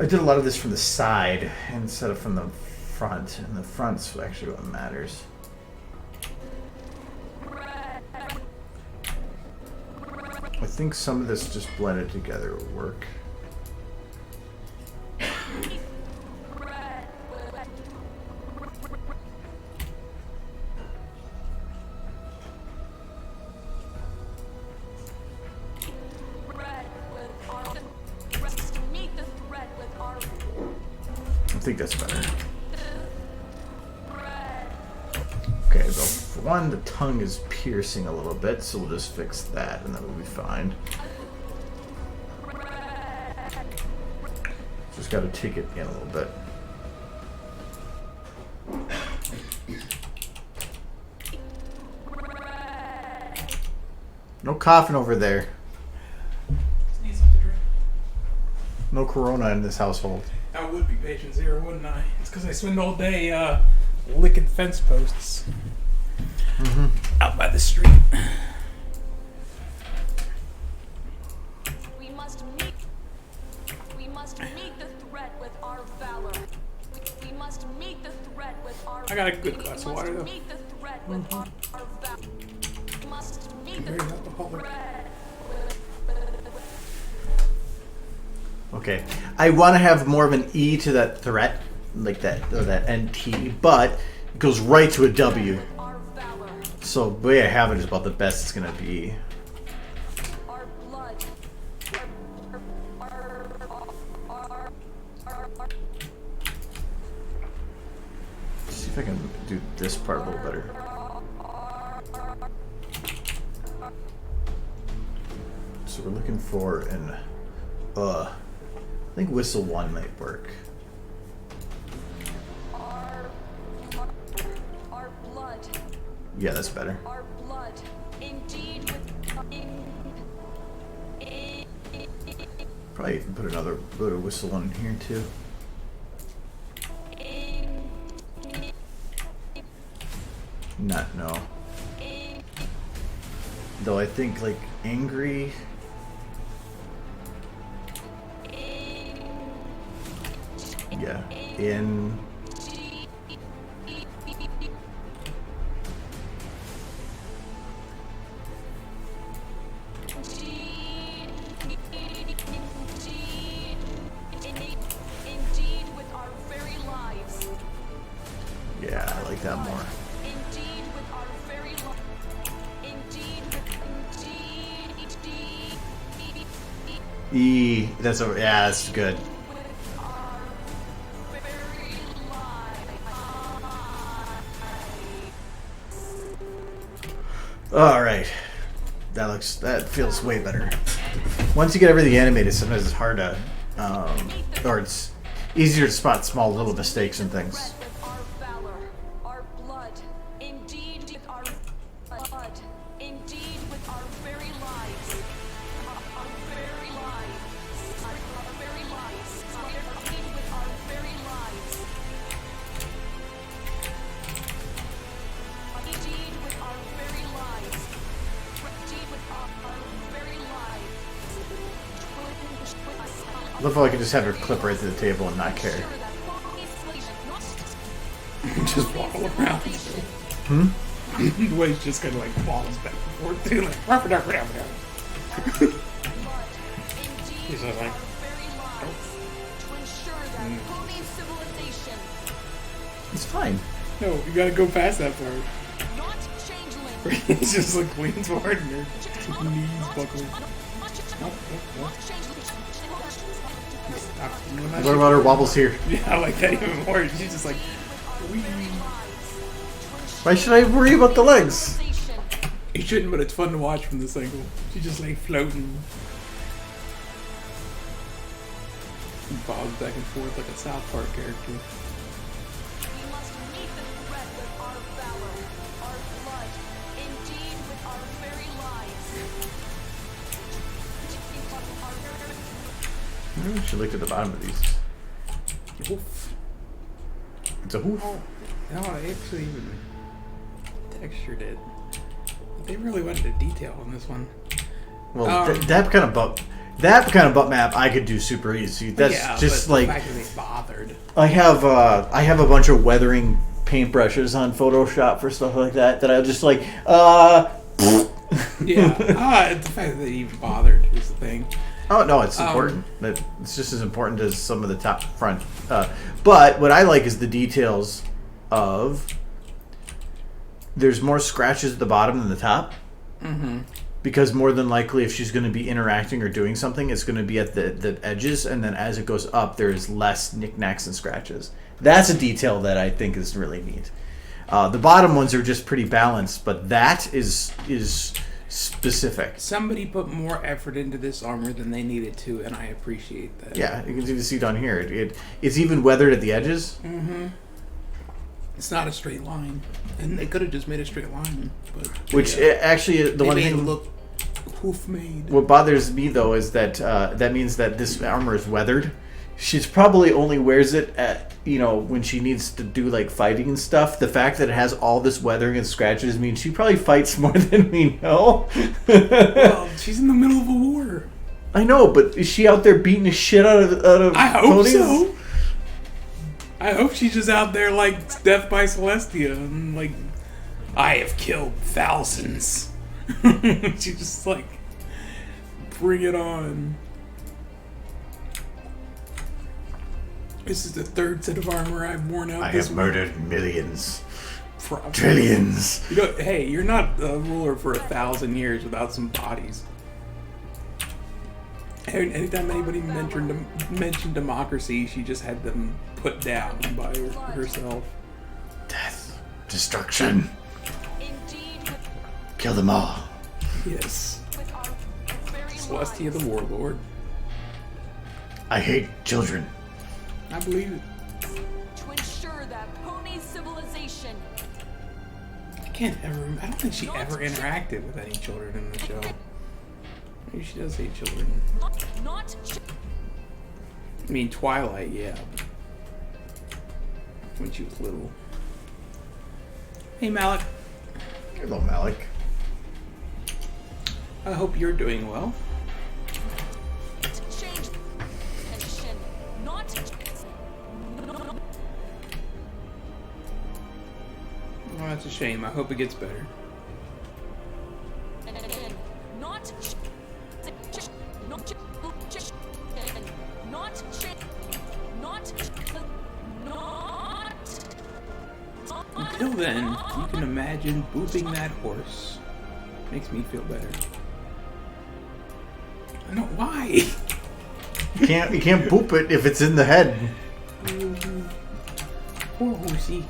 I did a lot of this from the side instead of from the front, and the front's actually what matters. I think some of this just blended together will work. I think that's better. Okay, though, for one, the tongue is piercing a little bit, so we'll just fix that and then we'll be fine. Just gotta take it in a little bit. No coughing over there. Need something to drink. No corona in this household. I would be patient zero, wouldn't I? It's because I spend all day licking fence posts out by the street. We must meet the threat with our valor. We must meet the threat with our I got a good glass of water, though. Meet the threat with our valor. We must meet the Very alcoholic. Okay, I want to have more of an E to that threat, like that, or that NT, but it goes right to a W. our valor. So the way I have it is about the best it's gonna be. Our blood. Let's see if I can do this part a little better. So we're looking for an I think whistle one might work. Our blood. Yeah, that's better. Our blood. Indeed with Probably even put another little whistle one in here too. Not no. Though I think like angry. Yeah, in. Indeed with our very lives. Yeah, I like that more. Indeed with our very lives. Indeed with E. That's a yeah, that's good. with our very lives. All right, that feels way better. Once you get everything animated, sometimes it's hard to, or it's easier to spot small little mistakes and things. With our valor, our blood, indeed with our blood, indeed with our very lives, our very lives, our very lives, indeed with our very lives, indeed with our very lives. love how I could just have her clip right to the table and not care. Ensure that pony civilization not Just waddle around. The way he just kind of like falls back and forth. Too, like, blood indeed He's with just like, our very lives to ensure that pony civilization, It's fine. no, you gotta go past that part. not changeling. He's just like leans forward and her knees buckle. Stop. What about her wobbles here? Yeah, I like that even more. She's just like, wee. Why should I worry about the legs? You shouldn't, but it's fun to watch from this angle. She's just like floating. Bobs back and forth like a South Park character. We must meet the threat with our valor, our blood, indeed with our very lives. Maybe we should look at the bottom of these. Oof. It's a hoof. Oh, no, I actually even textured it. They really went into detail on this one. Well, that kind of butt map I could do super easy. That's yeah, just but like the fact that they bothered. I have a bunch of weathering paintbrushes on Photoshop for stuff like that I'll just like Yeah, the fact that they even bothered is the thing. Oh no, it's important. It's just as important as some of the top front. But what I like is the details of. There's more scratches at the bottom than the top. Mm-hmm. Because more than likely, if she's going to be interacting or doing something, it's going to be at the edges, and then as it goes up, there's less knickknacks and scratches. That's a detail that I think is really neat. The bottom ones are just pretty balanced, but that is specific. Somebody put more effort into this armor than they needed to, and I appreciate that. Yeah, you can see down here. It's even weathered at the edges. Mm-hmm. It's not a straight line, and they could have just made a straight line. But Which actually, the they one made thing it look hoof made. what bothers me though is that that means that this armor is weathered. She's probably only wears it at when she needs to do like fighting and stuff. The fact that it has all this weathering and scratches means she probably fights more than we know. Well, she's in the middle of a war. I know, but is she out there beating the shit out of I hope ponies? so. I hope she's just out there like Death by Celestia and like, I have killed thousands. She just like, bring it on. This is the third set of armor I've worn out. I this have week. murdered millions, Probably. trillions. Hey, you're not a ruler for 1,000 years without some bodies. Anytime anybody mentioned democracy, she just had them put down by herself. Death, destruction, Indeed kill them all. Yes. with our very Celestia the Warlord. I hate children. I believe it. to ensure that pony civilization, I don't think she ever interacted with any children in the show. Maybe she does hate children. not I mean, Twilight, yeah. When she was little. Hey, Malik. Hello, Malik. I hope you're doing well. change condition, not Oh, that's a shame. I hope it gets better. not Until then, you can imagine booping that horse. Makes me feel better. I know why. You can't boop it if it's in the head. Poor horsey.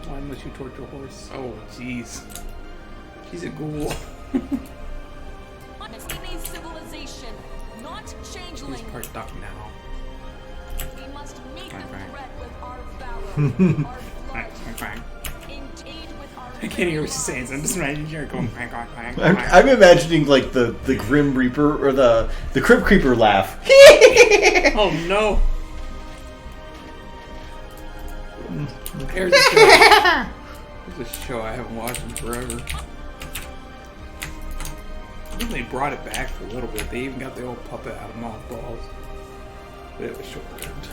Why must you torture a horse? Oh, jeez. She's a ghoul. civilization, not This changeling. part duck now. We must meet the Quack, quack. threat with our valor, our blood, Quack. indeed with our I can't hear what she's saying, so I'm just imagining her going quack, quack, quack, I'm quack. imagining like the Grim Reaper or the Crypt Creeper laugh. Oh no! There's a show. There's a show I haven't watched in forever. think they brought it back for a little bit. They even got the old puppet out of mothballs. But it was short-lived.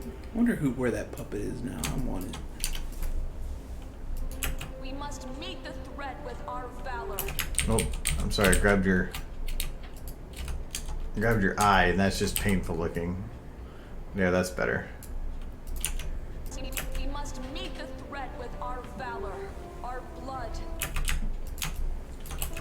I wonder where that puppet is now. I want it. We must meet the threat with our valor. Oh, I'm sorry. I grabbed your eye, and that's just painful looking. Yeah, that's better. We must meet the threat with our valor, our blood.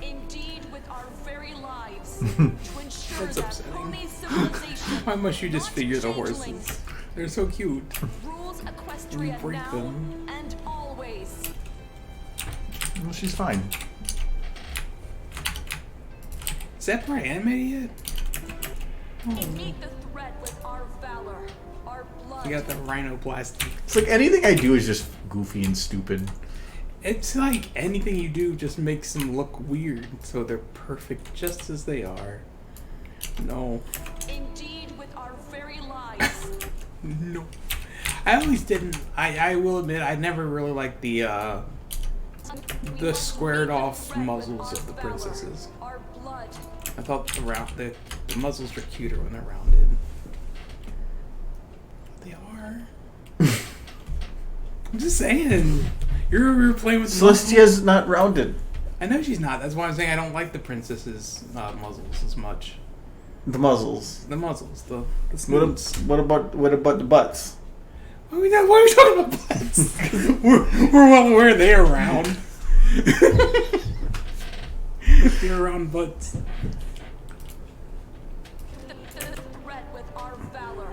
Indeed, with our very lives. To ensure That's that upsetting. pony civilization. Why must you just not figure the changelings, horses? They're so cute. rules Equestria break now them. and always. Well, she's fine. Is that part animated yet? Meet the threat with our valor, our blood. You got the rhinoplasty. It's like anything I do is just goofy and stupid. It's like anything you do just makes them look weird, so they're perfect just as they are. No. Indeed, with our very lives. No. I always didn't. I will admit, I never really liked the squared off muzzles of the princesses. Our blood. I thought the muzzles were cuter when they're rounded. They are. I'm just saying. You were playing with the muzzles. Celestia's not rounded. I know she's not. That's why I'm saying I don't like the princesses' muzzles as much. The muzzles. The muzzles, the What, snoots. what about the butts? Why are we talking about butts? we're well aware they are round. They're round butts. The threat with our valor,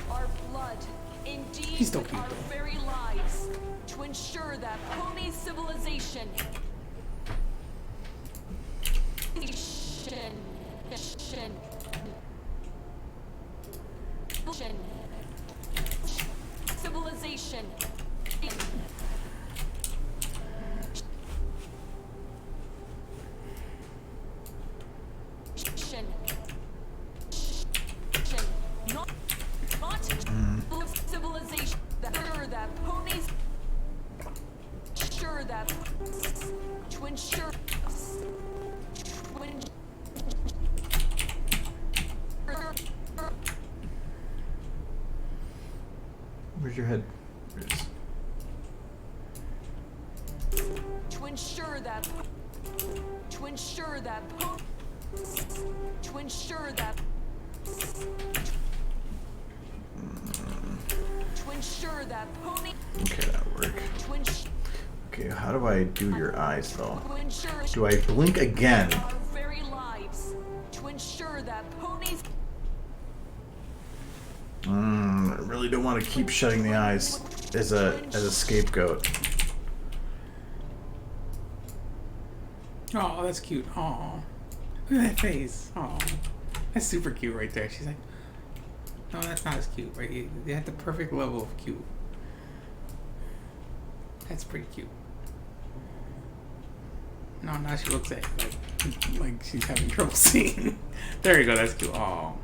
our blood, indeed He's still with cute, our though. very lives, to ensure that pony civilization. Civilization. Not civilization. That ponies. Sure that to ensure. Where's your head? There it is. To ensure that. To ensure that. To ensure that. To ensure that pony. Okay, that'll work. To ensure. Okay, how do I do your eyes though? To ensure. Do I blink again? Our very lives. To ensure that ponies. I really don't want to keep shutting the eyes as a scapegoat. Oh, that's cute. Oh, look at that face. Oh, that's super cute right there. She's like, no, that's not as cute. Right? They had the perfect level of cute. That's pretty cute. No, now she looks at it like she's having trouble seeing. There you go. That's cute. Oh,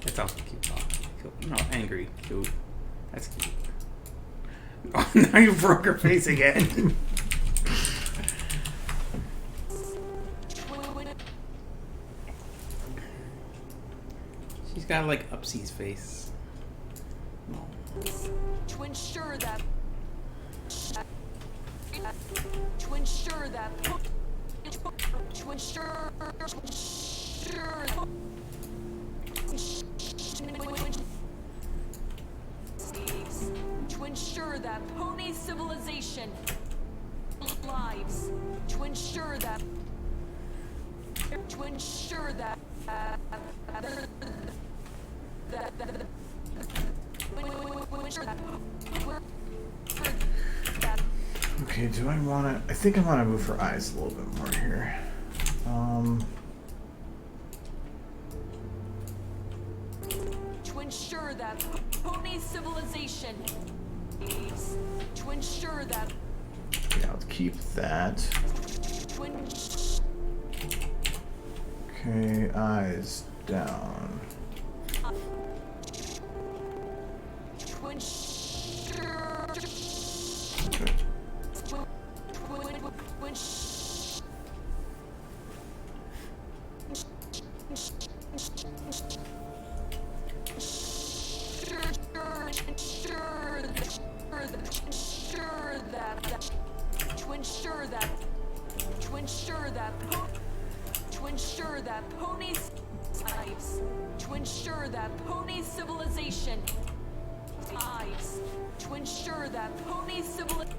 that's also cute. Oh, cute. No, angry. Cute. That's cute. Oh, now you broke her face again. She's got like Upsy's face. No. To ensure that. To ensure that. To ensure. To ensure that pony civilization lives. To ensure that. To ensure that. Okay, do I want to? I think I want to move her eyes a little bit more here. To ensure that pony civilization. To ensure that. Yeah, I'll keep that. To ensure. Okay, eyes down. To ensure. Okay. To ensure. ensure that pony civilization thrives, to ensure that pony civilization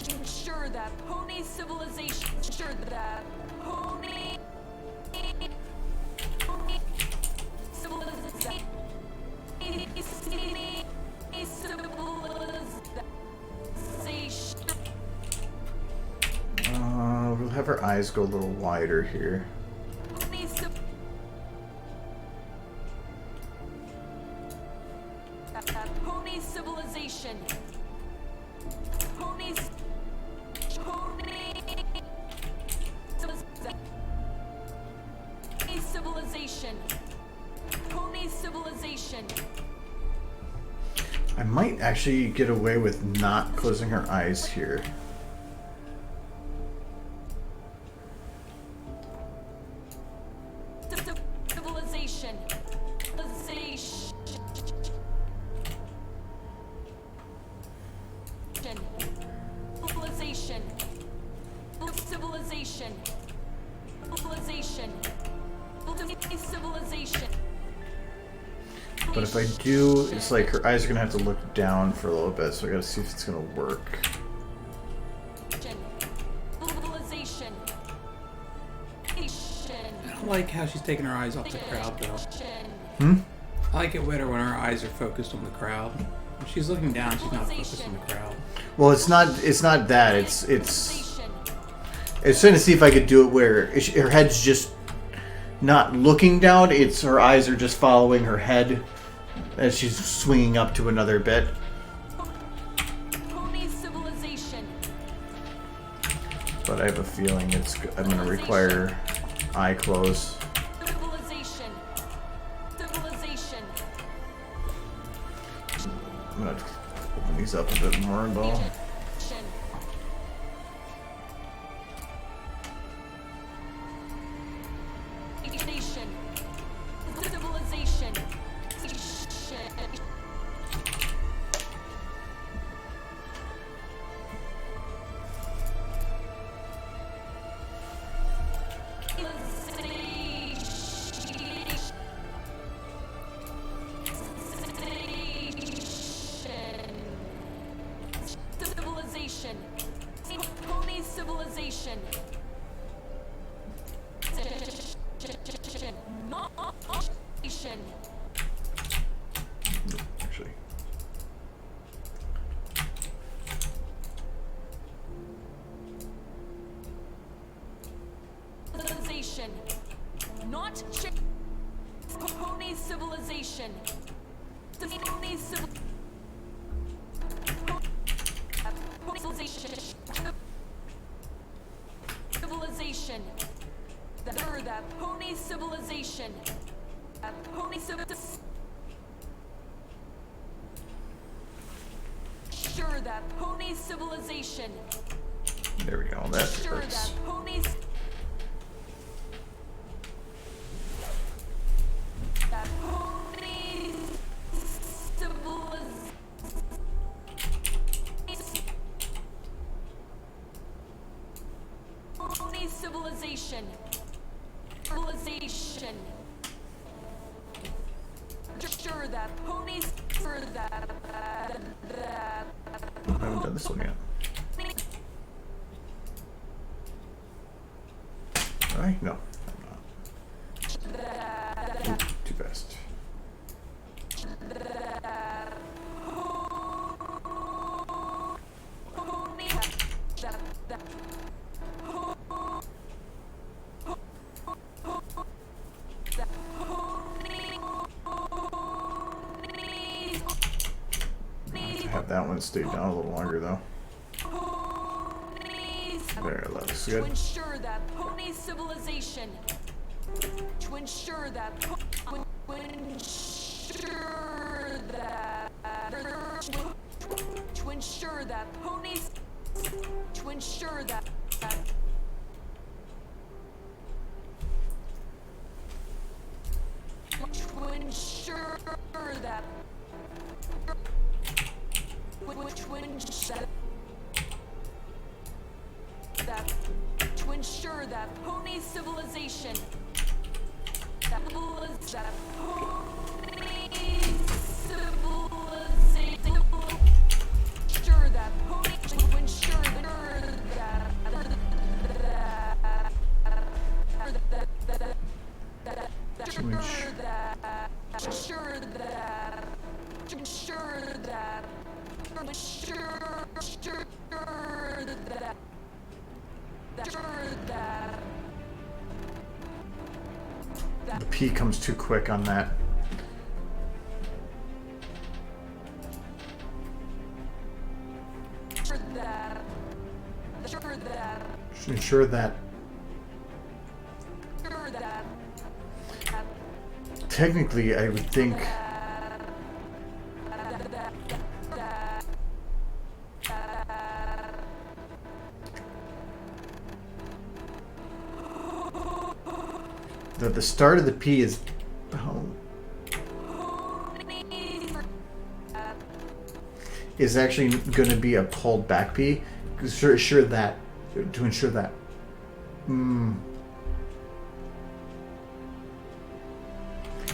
ensure that pony civilization ensure that pony We'll have her eyes go a little wider here. Pony civilization. Pony civilization. Pony civilization. I might actually get away with not closing her eyes here. Civilization. Civilization. Civilization. Civilization. Civilization. But if I do, it's like her eyes are gonna have to look down for a little bit, so I gotta see if it's gonna work. Civilization. I don't like how she's taking her eyes off the crowd, though. Hmm? I like it better when her eyes are focused on the crowd. When she's looking down, she's not focused on the crowd. Well, it's not that. It's. I was trying to see if I could do it where her head's just not looking down. It's her eyes are just following her head as she's swinging up to another bit. Pony civilization. But I have a feeling I'm gonna require eye close. Civilization. Civilization. I'm gonna open these up a bit more though. Civilization. Civilization. Civilization. Pony civilization. Nation. Actually. Civilization. Not pony civilization. Pony civilization. Civilization. That pony civilization. That pony civilization. Sure that pony civilization. There we go. That Sure works. that pony. That pony civilization. Pony civilization. Civilization. Sure that ponies for that. I haven't done this one yet. Alright, no. I'm not. Ooh, too fast. Have that one stay down a little longer though. There, that looks good. To ensure that pony civilization. To ensure that. To ensure that. To ensure that ponies. To ensure that. To ensure to ensure that pony civilization that pony civilization ensure that pony to ensure The P comes too quick on that. Ensure that. Technically, I would think. That the start of the P is. Is actually going to be a pulled back P. To ensure that.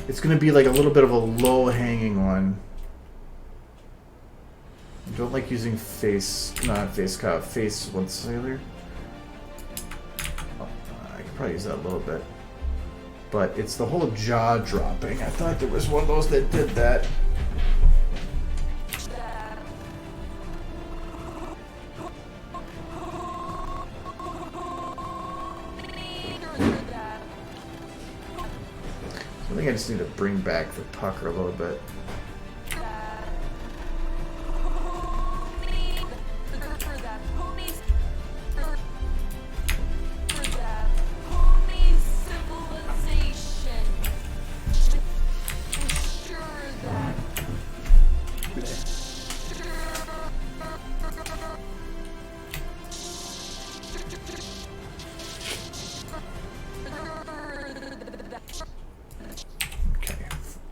It's going to be like a little bit of a low hanging one. I don't like using face, not face cup, face what's sailor. I could probably use that a little bit. But it's the whole jaw dropping. I thought there was one of those that did that. I think I just need to bring back the pucker a little bit.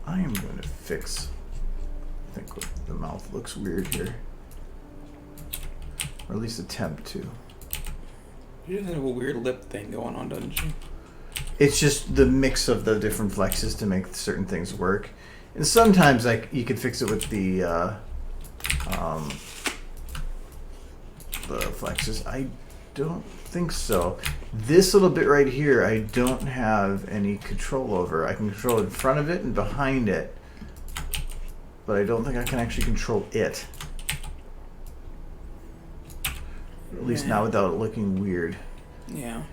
I am going to fix, I think the mouth looks weird here. Or at least attempt to. She doesn't have a weird lip thing going on, doesn't she? It's just the mix of the different flexes to make certain things work. And sometimes you can fix it with the flexes. I don't think so. This little bit right here, I don't have any control over. I can control in front of it and behind it, but I don't think I can actually control it. At least not without it looking weird. Yeah.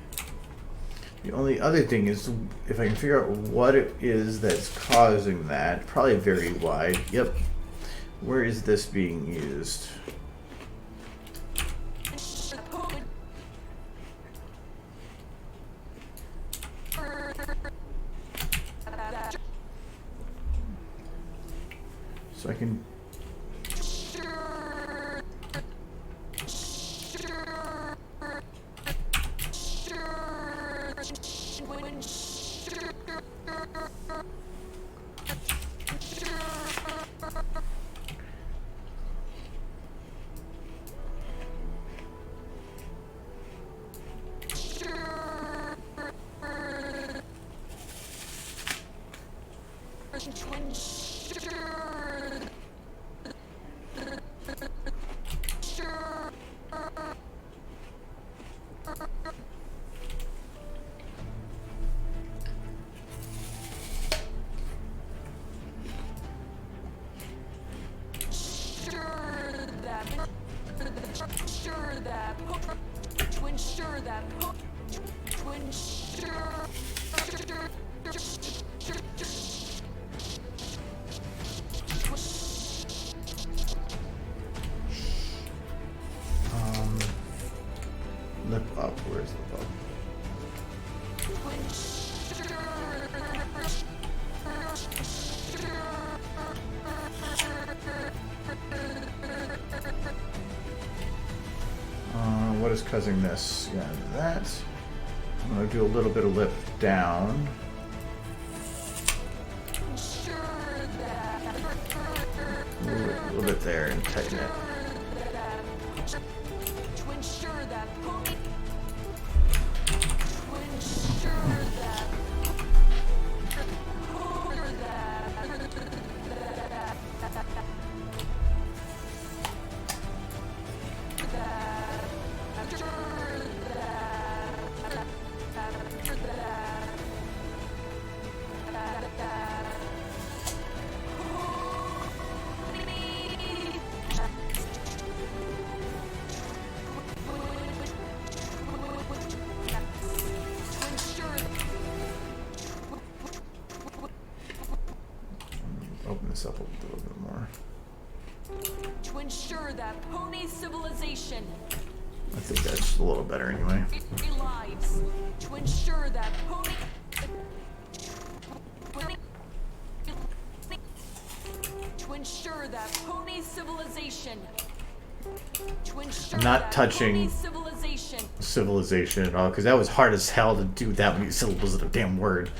The only other thing is, if I can figure out what it is that's causing that, probably very wide. Yep. Where is this being used? So I can. Lip up, where's lip up? What is causing this? Yeah, that. I'm going to do a little bit of lip down. A little bit there and tighten it. this up a little bit more. To ensure that pony civilization I think that's a little better anyway. lives. To ensure that pony. To ensure that pony civilization. To ensure I'm not that touching pony civilization. civilization at all because that was hard as hell to do that many syllables of a damn word.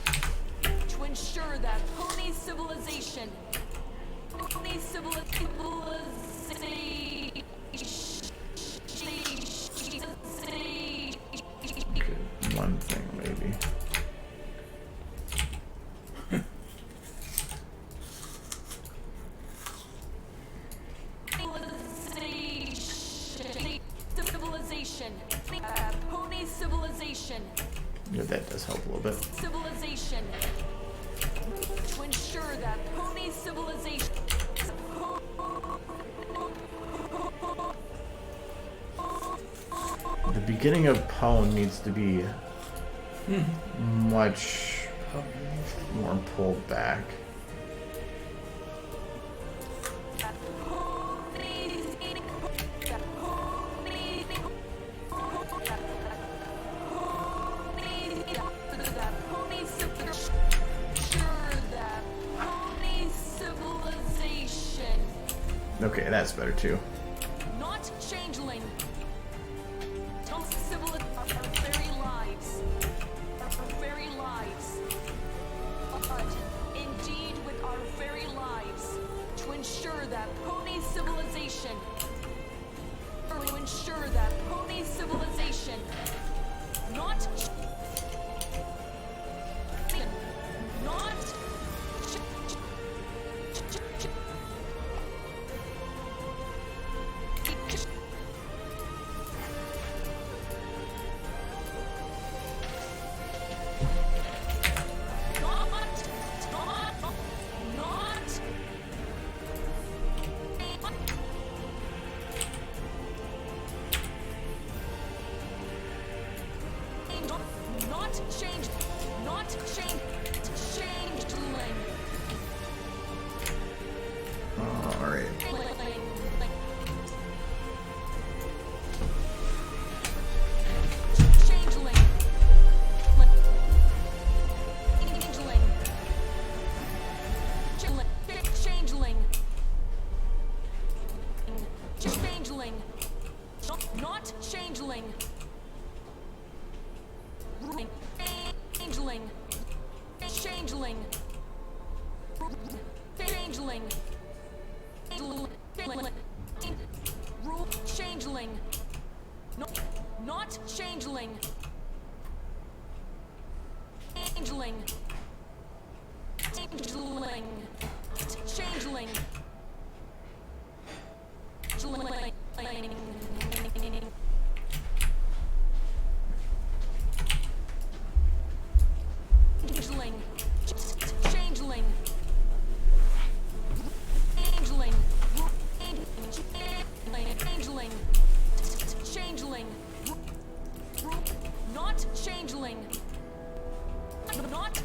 To ensure that pony civilization. Pony civilization. Okay, one thing maybe. Civilization. Pony civilization. Yeah, that does help a little bit. Civilization. To ensure that pony civilization. The beginning of poem needs to be much more pulled back. Okay, that's better too. Not changeling. Not civil our very lives. Our very lives. But indeed with our very lives. To ensure that pony civilization. To ensure that pony civilization. Not Alright. Not changeling. Changeling. Changeling. Changeling. Changeling. Not changeling. Changeling. Changeling. Changeling. Changeling. Changeling. Changeling. Changeling. Changeling. Not changeling. Not.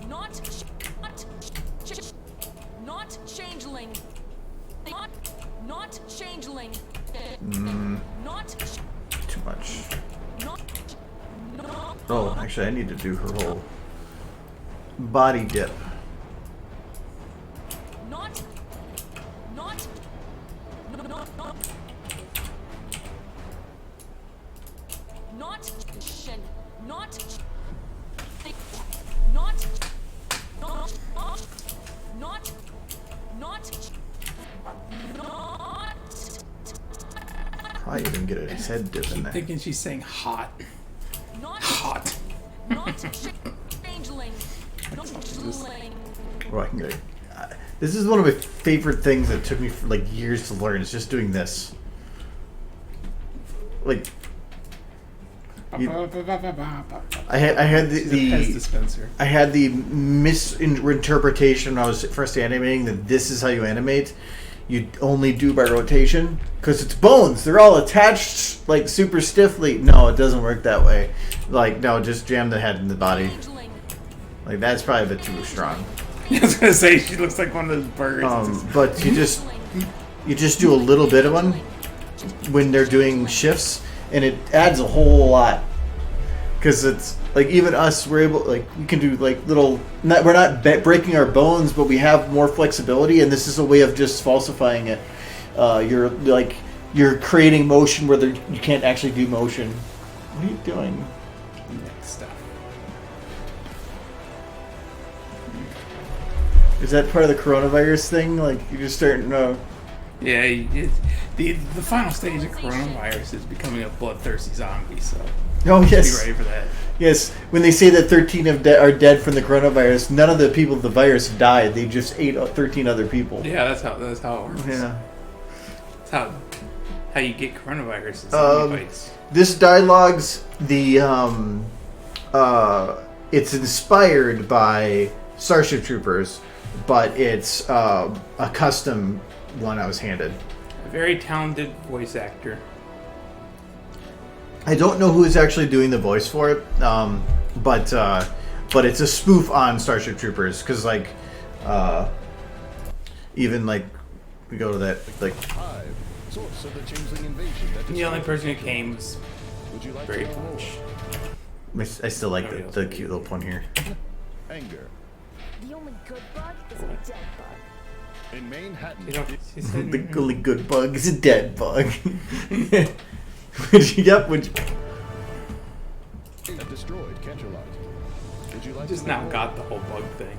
Not changeling. Not changeling. Not Too much. not Oh, actually, I need to do her whole body dip. not not not shin not Probably even get his head dip in there. Thinking she's saying hot. Hot. not changeling. Not changeling. Well, I can go. This is one of my favorite things that took me for like years to learn. Is just doing this. Like, I had Pez the dispenser. I had the misinterpretation when I was first animating that this is how you animate. you only do by rotation because it's bones. They're all attached like super stiffly. No, it doesn't work that way. Like, no, just jam the head in the body. Like, that's probably a bit too strong. I was gonna say she looks like one of those birds. But you just do a little bit of one when they're doing shifts, and it adds a whole lot. Because it's like, even us, we're able, like, we can do like little. We're not breaking our bones, but we have more flexibility, and this is a way of just falsifying it. You're creating motion where you can't actually do motion. What are you doing? Stuff. Is that part of the coronavirus thing? Like, you're just starting to... Yeah, the final stage of coronavirus is becoming a bloodthirsty zombie, so Oh, yes. be ready for that. Yes, when they say that 13 are dead from the coronavirus, none of the people with the virus died. They just ate 13 other people. Yeah, that's how it works. Yeah. That's how you get coronavirus. Is zombie bites. This dialogue's it's inspired by Starship Troopers, but it's a custom one I was handed. A very talented voice actor. I don't know who is actually doing the voice for it, but it's a spoof on Starship Troopers, because like even like we go to that like Hive, source of the changeling invasion that The only person who came was Would you like very to know more? punch. I still like the cute little one here. Anger. The only good bug is a dead bug. In Manhattan, You know, she said, The only good bug is a dead bug. Yep. that destroyed Canterlot. Would you like just to know now more? got the whole bug thing.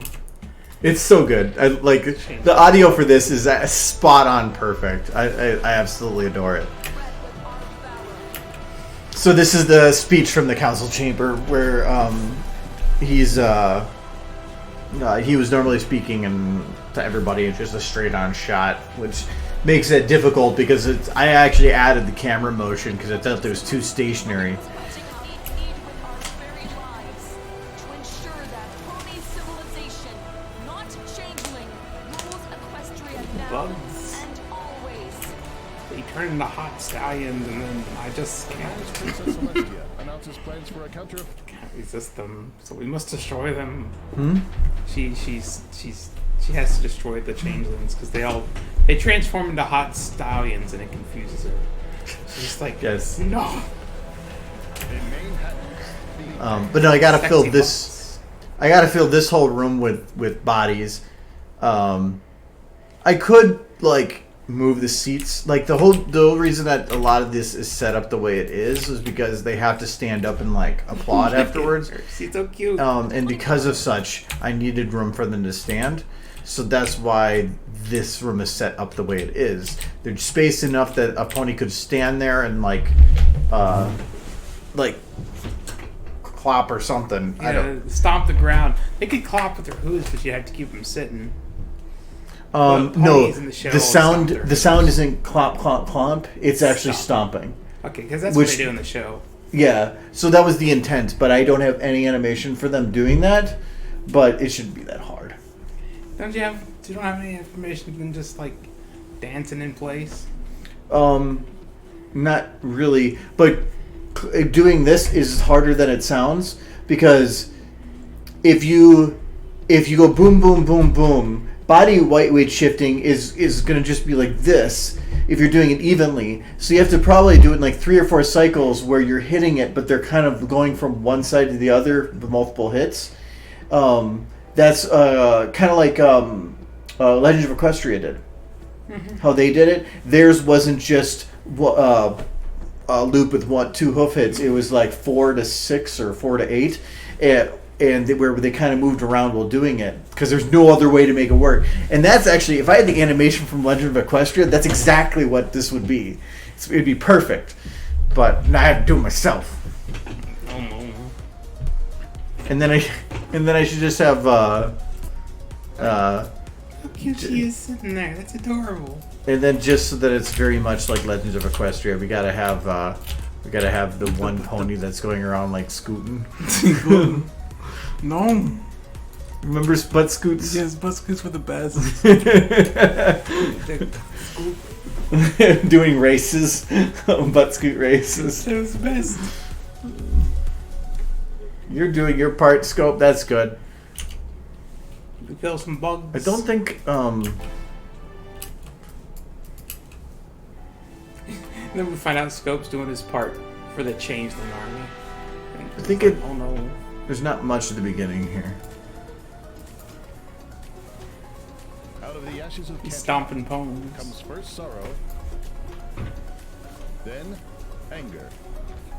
It's so good. I like the audio for this is spot on, perfect. I absolutely adore it. So this is the speech from the council chamber where he was normally speaking and to everybody it's just a straight on shot, which makes it difficult because I actually added the camera motion because I thought it was too stationary. Bugs. They turn into hot stallions, and then I just Princess Celestia announces plans for a counter. can't resist them. So we must destroy them. Hmm? She has to destroy the changelings because they transform into hot stallions, and it confuses her. She's just like, Yes. no. In Manhattan, But no, I gotta fill Sexy this. bugs. I gotta fill this whole room with bodies. I could like move the seats. Like the whole reason that a lot of this is set up the way it is because they have to stand up and like applaud afterwards. She's so cute. And because of such, I needed room for them to stand. So that's why this room is set up the way it is. There's space enough that a pony could stand there and like clop or something. I don't. Stomp the ground. They could clop with their hooves, but you have to keep them sitting. Well, No, ponies in the show the sound stomp their the sound isn't clomp clomp clomp. It's actually stomping. Okay, because that's Which- what they do in the show. Yeah, so that was the intent, but I don't have any animation for them doing that. But it shouldn't be that hard. You don't have any information than just like dancing in place. Not really, but doing this is harder than it sounds because if you go boom boom boom boom, body weight shifting is going to just be like this if you're doing it evenly. So you have to probably do it in like 3 or 4 cycles where you're hitting it, but they're kind of going from one side to the other with multiple hits. That's kind of like Legends of Equestria did. Mm-hmm. How they did it. Theirs wasn't just a loop with 2 hoof hits. It was like 4 to 6 or 4 to 8. Where they kind of moved around while doing it because there's no other way to make it work. And that's actually, if I had the animation from Legend of Equestria, that's exactly what this would be. It'd be perfect, but I had to do it myself. And then I should just have How cute she is sitting there. That's adorable. and then just so that it's very much like Legends of Equestria, we gotta have the one pony that's going around like scooting. No. Remember butt scoots? Yes, butt scoots were the best. Doing races, butt scoot races. That was the best. You're doing your part, Scope. That's good. We kill some bugs. I don't think. Then we find out Scope's doing his part for the changeling army. I think it. Oh no. There's not much at the beginning here. Out of the ashes of He's Canterlot stomping ponies. comes first sorrow, then anger.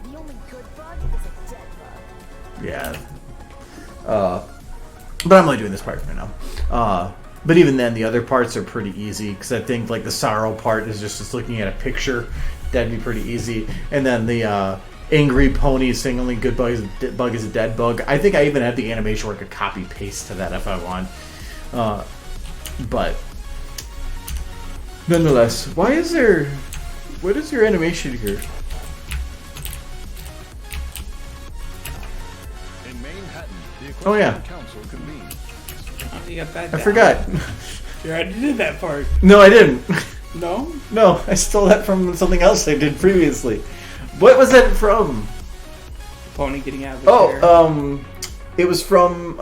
The only good bug is a dead bug. Yeah. But I'm only doing this part right now. But even then, the other parts are pretty easy because I think like the sorrow part is just looking at a picture. That'd be pretty easy. And then the angry pony saying only good bug is a dead bug. I think I even had the animation where I could copy paste to that if I want. But nonetheless, what is your animation here? In Manhattan, the Oh, yeah. Equestrian Council convenes. Oh, you got that I down. forgot. You already did that part. No, I didn't. No? No, I stole that from something else I did previously. What was that from? Pony getting out of the chair. It was from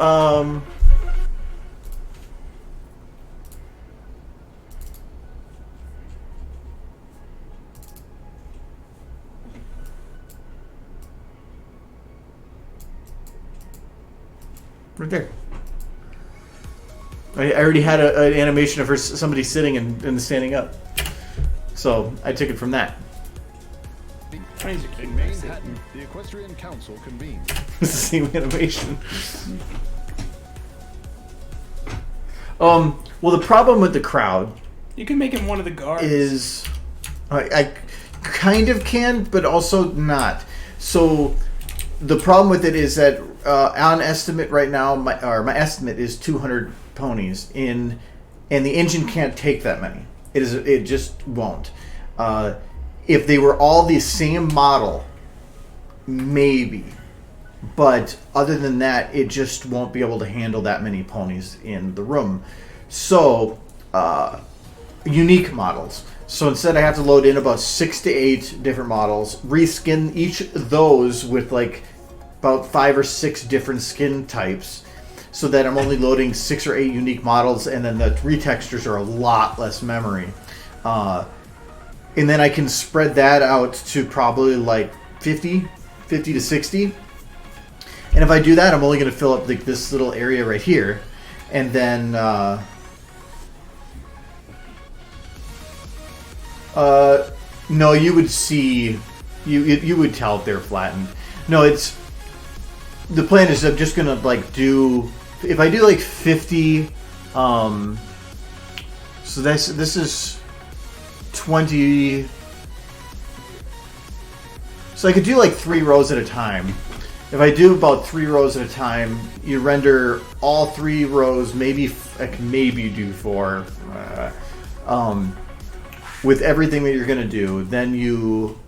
right there. I already had an animation of her, somebody sitting and standing up, so I took it from that. Ponies are cute. In Manhattan, the Equestrian Council convenes. It's the same animation. Well, the problem with the crowd You can make him one of the guards. is I kind of can, but also not. So the problem with it is that on estimate right now, my estimate is 200 ponies and the engine can't take that many. It just won't. If they were all the same model, maybe. But other than that, it just won't be able to handle that many ponies in the room. So, unique models. So instead I have to load in about 6 to 8 different models, reskin each of those with like about 5 or 6 different skin types, so that I'm only loading 6 or 8 unique models, and then the retextures are a lot less memory. And then I can spread that out to probably like 50 to 60. And if I do that, I'm only going to fill up this little area right here. And then no, you would see, you would tell if they're flattened. No, it's, the plan is I'm just going to like do, if I do like 50, so this is 20, so I could do like 3 rows at a time. If I do about 3 rows at a time, you render all 3 rows, maybe I can maybe do 4, with everything that you're gonna do. Then you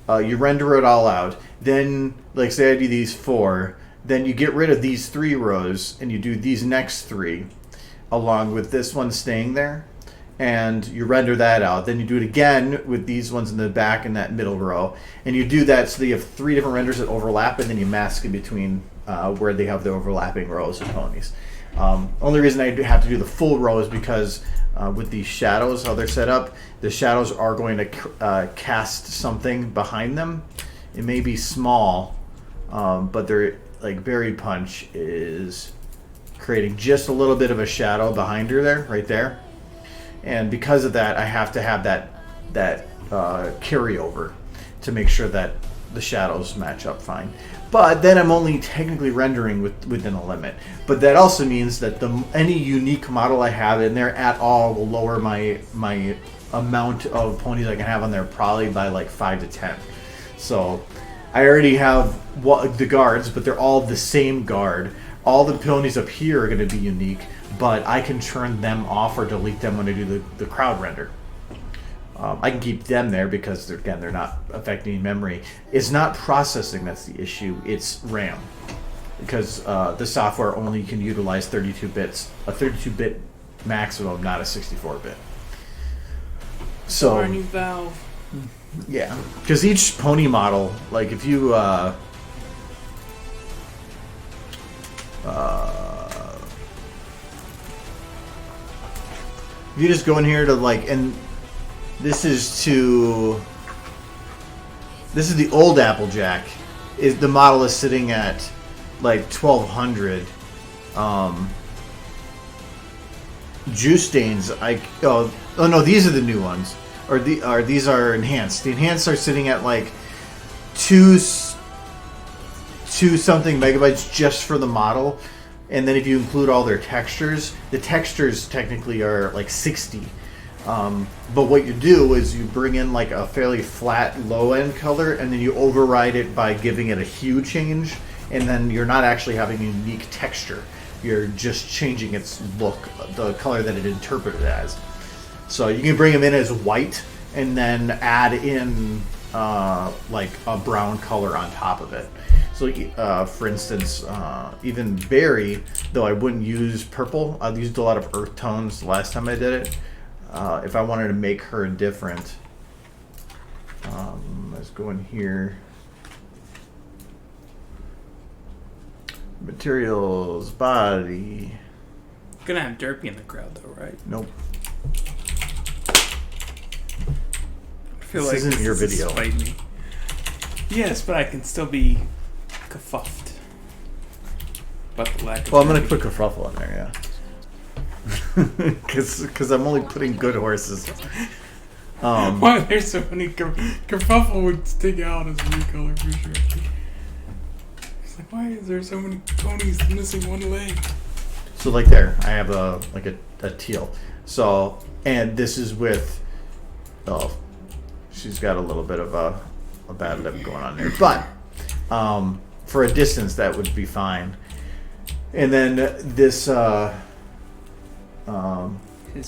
render it all out. Then, like say I do these 4, then you get rid of these 3 rows and you do these next 3, along with this one staying there, and you render that out. Then you do it again with these ones in the back in that middle row, and you do that so that you have 3 different renders that overlap, and then you mask in between where they have the overlapping rows of ponies. Only reason I have to do the full row is because with these shadows, how they're set up, the shadows are going to cast something behind them. It may be small, but they're like Berry Punch is creating just a little bit of a shadow behind her there, right there. And because of that, I have to have that carryover to make sure that the shadows match up fine. But then I'm only technically rendering within a limit. But that also means that any unique model I have in there at all will lower my amount of ponies I can have on there probably by like 5 to 10. So I already have the guards, but they're all the same guard. All the ponies up here are going to be unique, but I can turn them off or delete them when I do the crowd render. I can keep them there because they're not affecting memory. It's not processing that's the issue, it's RAM. Because the software only can utilize 32 bits, a 32-bit maximum, not a 64-bit. So Our new Valve. yeah, because each pony model, like if you if you just go in here to like, and this is the old Applejack. Is the model is sitting at like 1200. Juice stains. Oh no, these are the new ones, these are enhanced. The enhanced are sitting at like two something megabytes just for the model, and then if you include all their textures, the textures technically are like 60. But what you do is you bring in like a fairly flat low end color, and then you override it by giving it a hue change, and then you're not actually having a unique texture. You're just changing its look, the color that it interpreted as. So you can bring them in as white, and then add in like a brown color on top of it. So, for instance, even Berry, though I wouldn't use purple, I've used a lot of earth tones the last time I did it. If I wanted to make her different, let's go in here. Materials, body. Gonna have Derpy in the crowd though, right? Nope. I feel This like isn't your is video. despite me. Yes, but I can still be kerfuffed. But the lack of Well, I'm gonna Derpy. put kerfuffle in there, yeah. Because I'm only putting good horses. Why there's so many kerfuffle would stick out as a recolor for sure. It's like, why is there so many ponies missing one leg? So like there, I have a teal. So, and this is with, oh, she's got a little bit of a bad lip going on there, but for a distance that would be fine. And then this His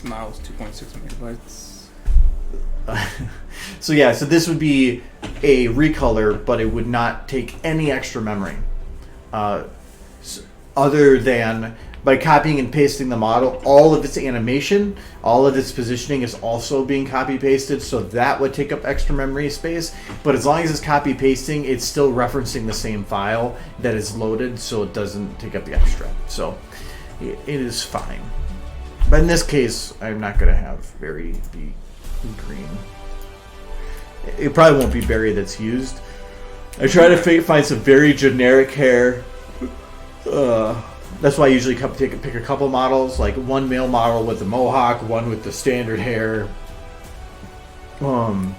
model's 2.6 megabytes. so yeah, so this would be a recolor, but it would not take any extra memory, other than by copying and pasting the model. All of its animation, all of its positioning is also being copy pasted, so that would take up extra memory space. But as long as it's copy pasting, it's still referencing the same file that is loaded, so it doesn't take up the extra. So it is fine. But in this case, I'm not going to have Berry be green. It probably won't be Berry that's used. I try to find some very generic hair. That's why I usually pick a couple models, like one male model with the mohawk, one with the standard hair. I'll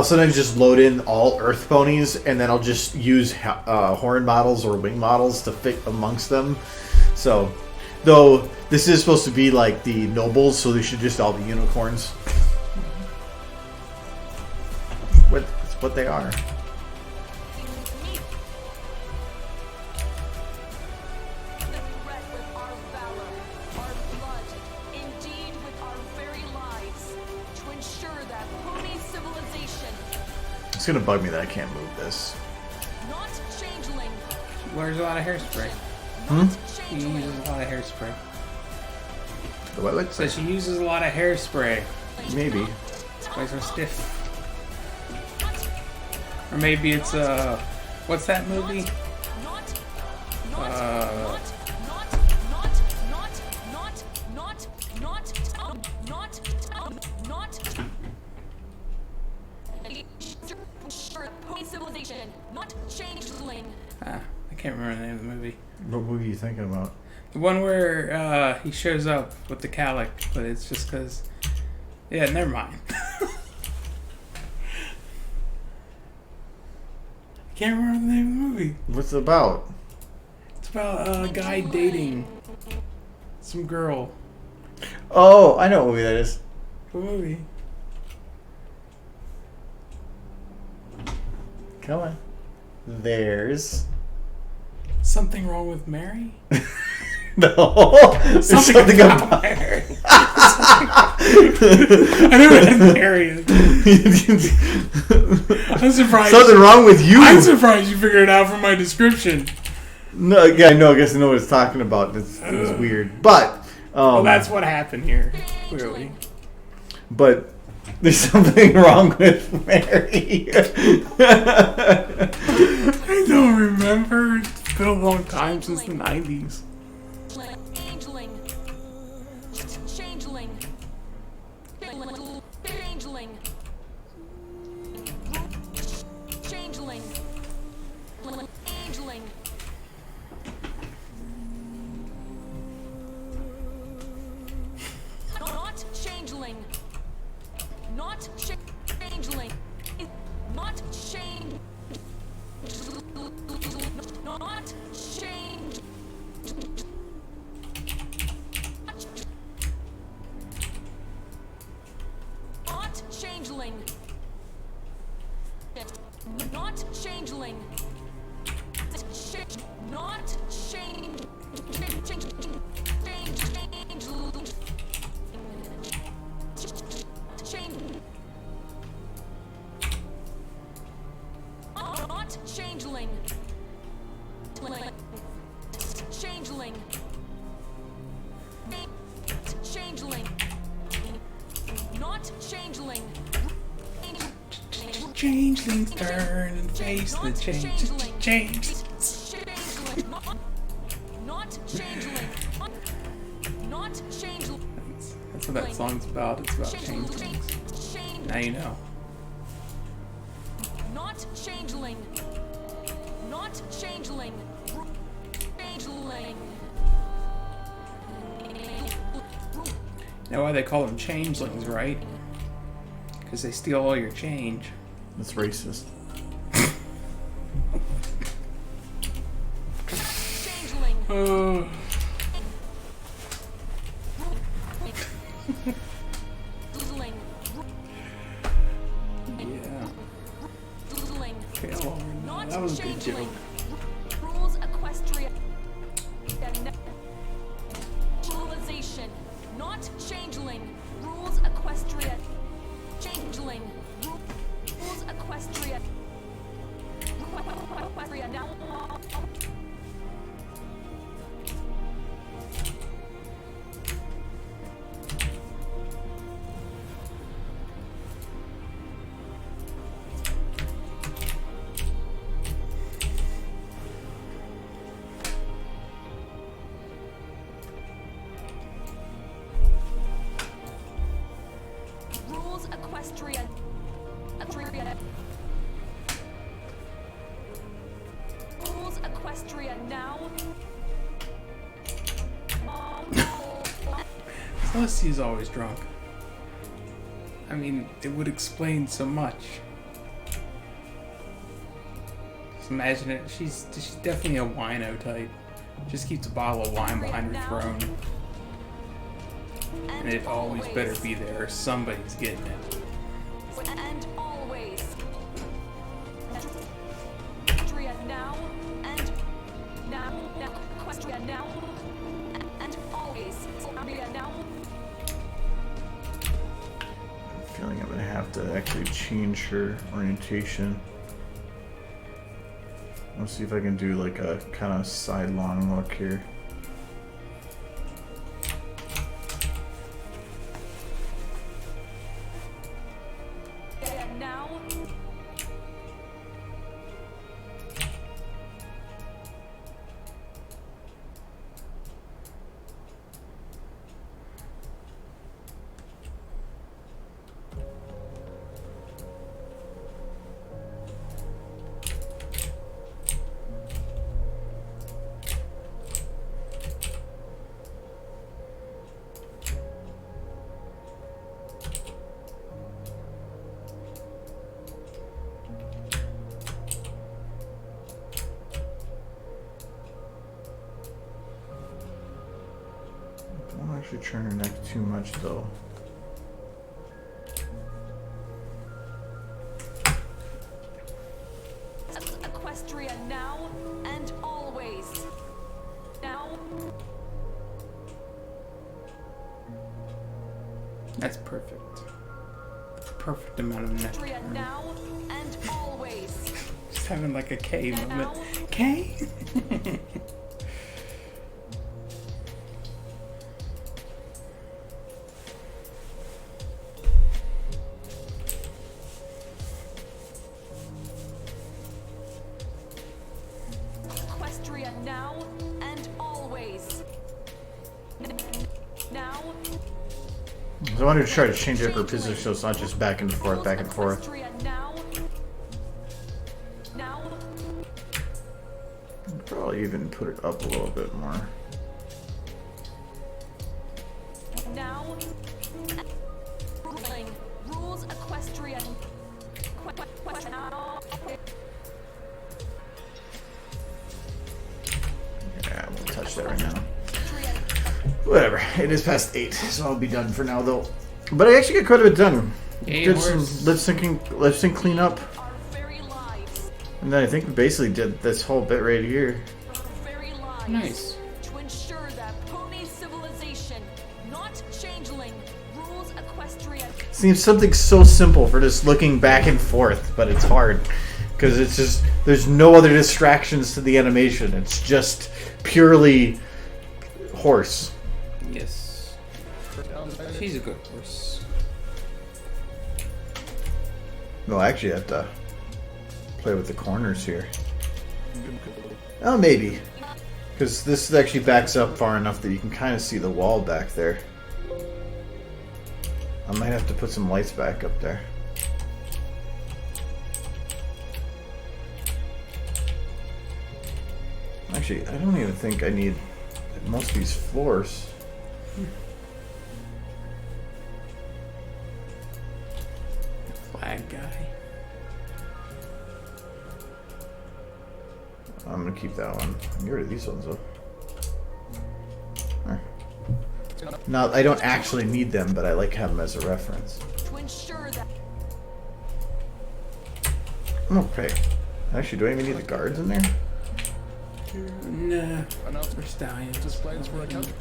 sometimes just load in all earth ponies, and then I'll just use horn models or wing models to fit amongst them. So, though this is supposed to be like the nobles, so they should just all be unicorns. That's what they are. It's gonna bug me that I can't move this. Not changeling. Wears a lot of hairspray. She uses a lot of hairspray. The what looks So she uses a lot of hairspray. maybe. That's why so stiff. Or maybe it's what's that movie? Civilization, not changeling. I can't remember the name of the movie. What movie are you thinking about? The one where he shows up with the calic, but it's just because. Yeah, never mind. I can't remember the name of the movie. What's it about? It's about a guy dating some girl. Oh, I know what movie that is. What movie? Come on. There's Something Wrong with Mary? no. There's something about Mary. I know what Mary is. I'm surprised. Something wrong with you. I'm surprised you figured it out from my description. No, yeah, I know. I guess I know what it's talking about. It was weird, but Well, that's what happened here, clearly. but there's something wrong with Mary. I don't remember. It's been a long time since the 90s. Changeling. Changeling. Changeling. Changeling. Changeling. Not changeling. Not changeling. Not change. Not change. Not changeling. Not changeling. Not change. Not changeling. Changeling. Changeling. Not changeling. Changelings turn and face the change. Change. Changeling. Not changeling. Not changeling. That's what that song's about. It's about changelings. Now you know. Not changeling. Not changeling. Changeling. Know why they call them changelings, right? Because they steal all your change. That's racist. Changeling. Changeling. Yeah. Changeling. Okay, well, Not that was a good changeling. joke. Rules equestria. Civilization. Not changeling. Rules equestria. Changeling. Rules equestria. Equestria now. Rules equestria. Rules equestria now. Celestia's always drunk. I mean, it would explain so much. Just imagine it. She's definitely a wino type. Just keeps a bottle of wine behind her throne. And it always better be there or somebody's getting it. And always. Equestria now and now. Equestria now and always. Equestria now. I'm feeling I'm gonna have to actually change her orientation. Let's see if I can do like a kind of sidelong look here. And now. Don't actually turn her neck too much though. Equestria now and always. Now. That's perfect. Perfect amount of neck. Equestria now and always. Just having like a K And moment. now. K? Now and always. Now. So I wanted to try to change up her position so it's not just back and forth, back and forth. Now. Now. Probably even put it up a little bit more. Now. Rules equestrian. Yeah, I won't touch that right now. Whatever. It is past 8, so I'll be done for now, though. But I actually got quite a bit done. Hey, Did some lip sync cleanup, Our very lives. and then I think we basically did this whole bit right here. Our very lives. Nice. To ensure that pony civilization, not changeling, rules equestrian. Seems something so simple for just looking back and forth, but it's hard because it's just there's no other distractions to the animation. It's just purely horse. Yes. She's a good horse. No, actually, I have to play with the corners here. Oh, maybe. Because this actually backs up far enough that you can kind of see the wall back there. I might have to put some lights back up there. Actually, I don't even think I need most of these floors. Flag guy. I'm gonna keep that one. Get rid of these ones though. There. Now I don't actually need them, but I like having them as a reference. To ensure that Okay. Actually, do I even need the guards in there? Nah. Announcement We're stallions. plans for a counter.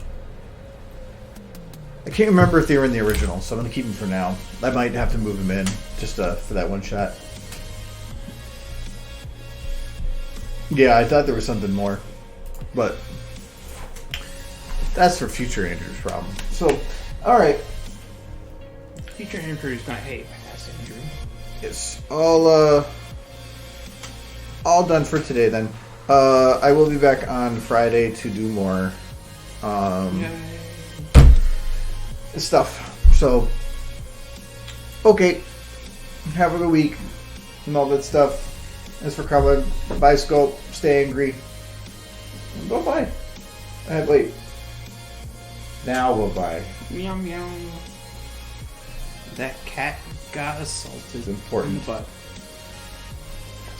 I can't remember if they were in the original, so I'm gonna keep them for now. I might have to move them in just for that one shot. Yeah, I thought there was something more, but that's for future Andrew's problem. So, all right, Future Andrew's not hey, that's Andrew. it's all done for today. Then I will be back on Friday to do more stuff. So, okay, have a good week and all that stuff. As for coming, bye Scope, stay angry. Bye bye. Wait. Now bye bye. Meow meow. That cat got assaulted It's important. in the butt.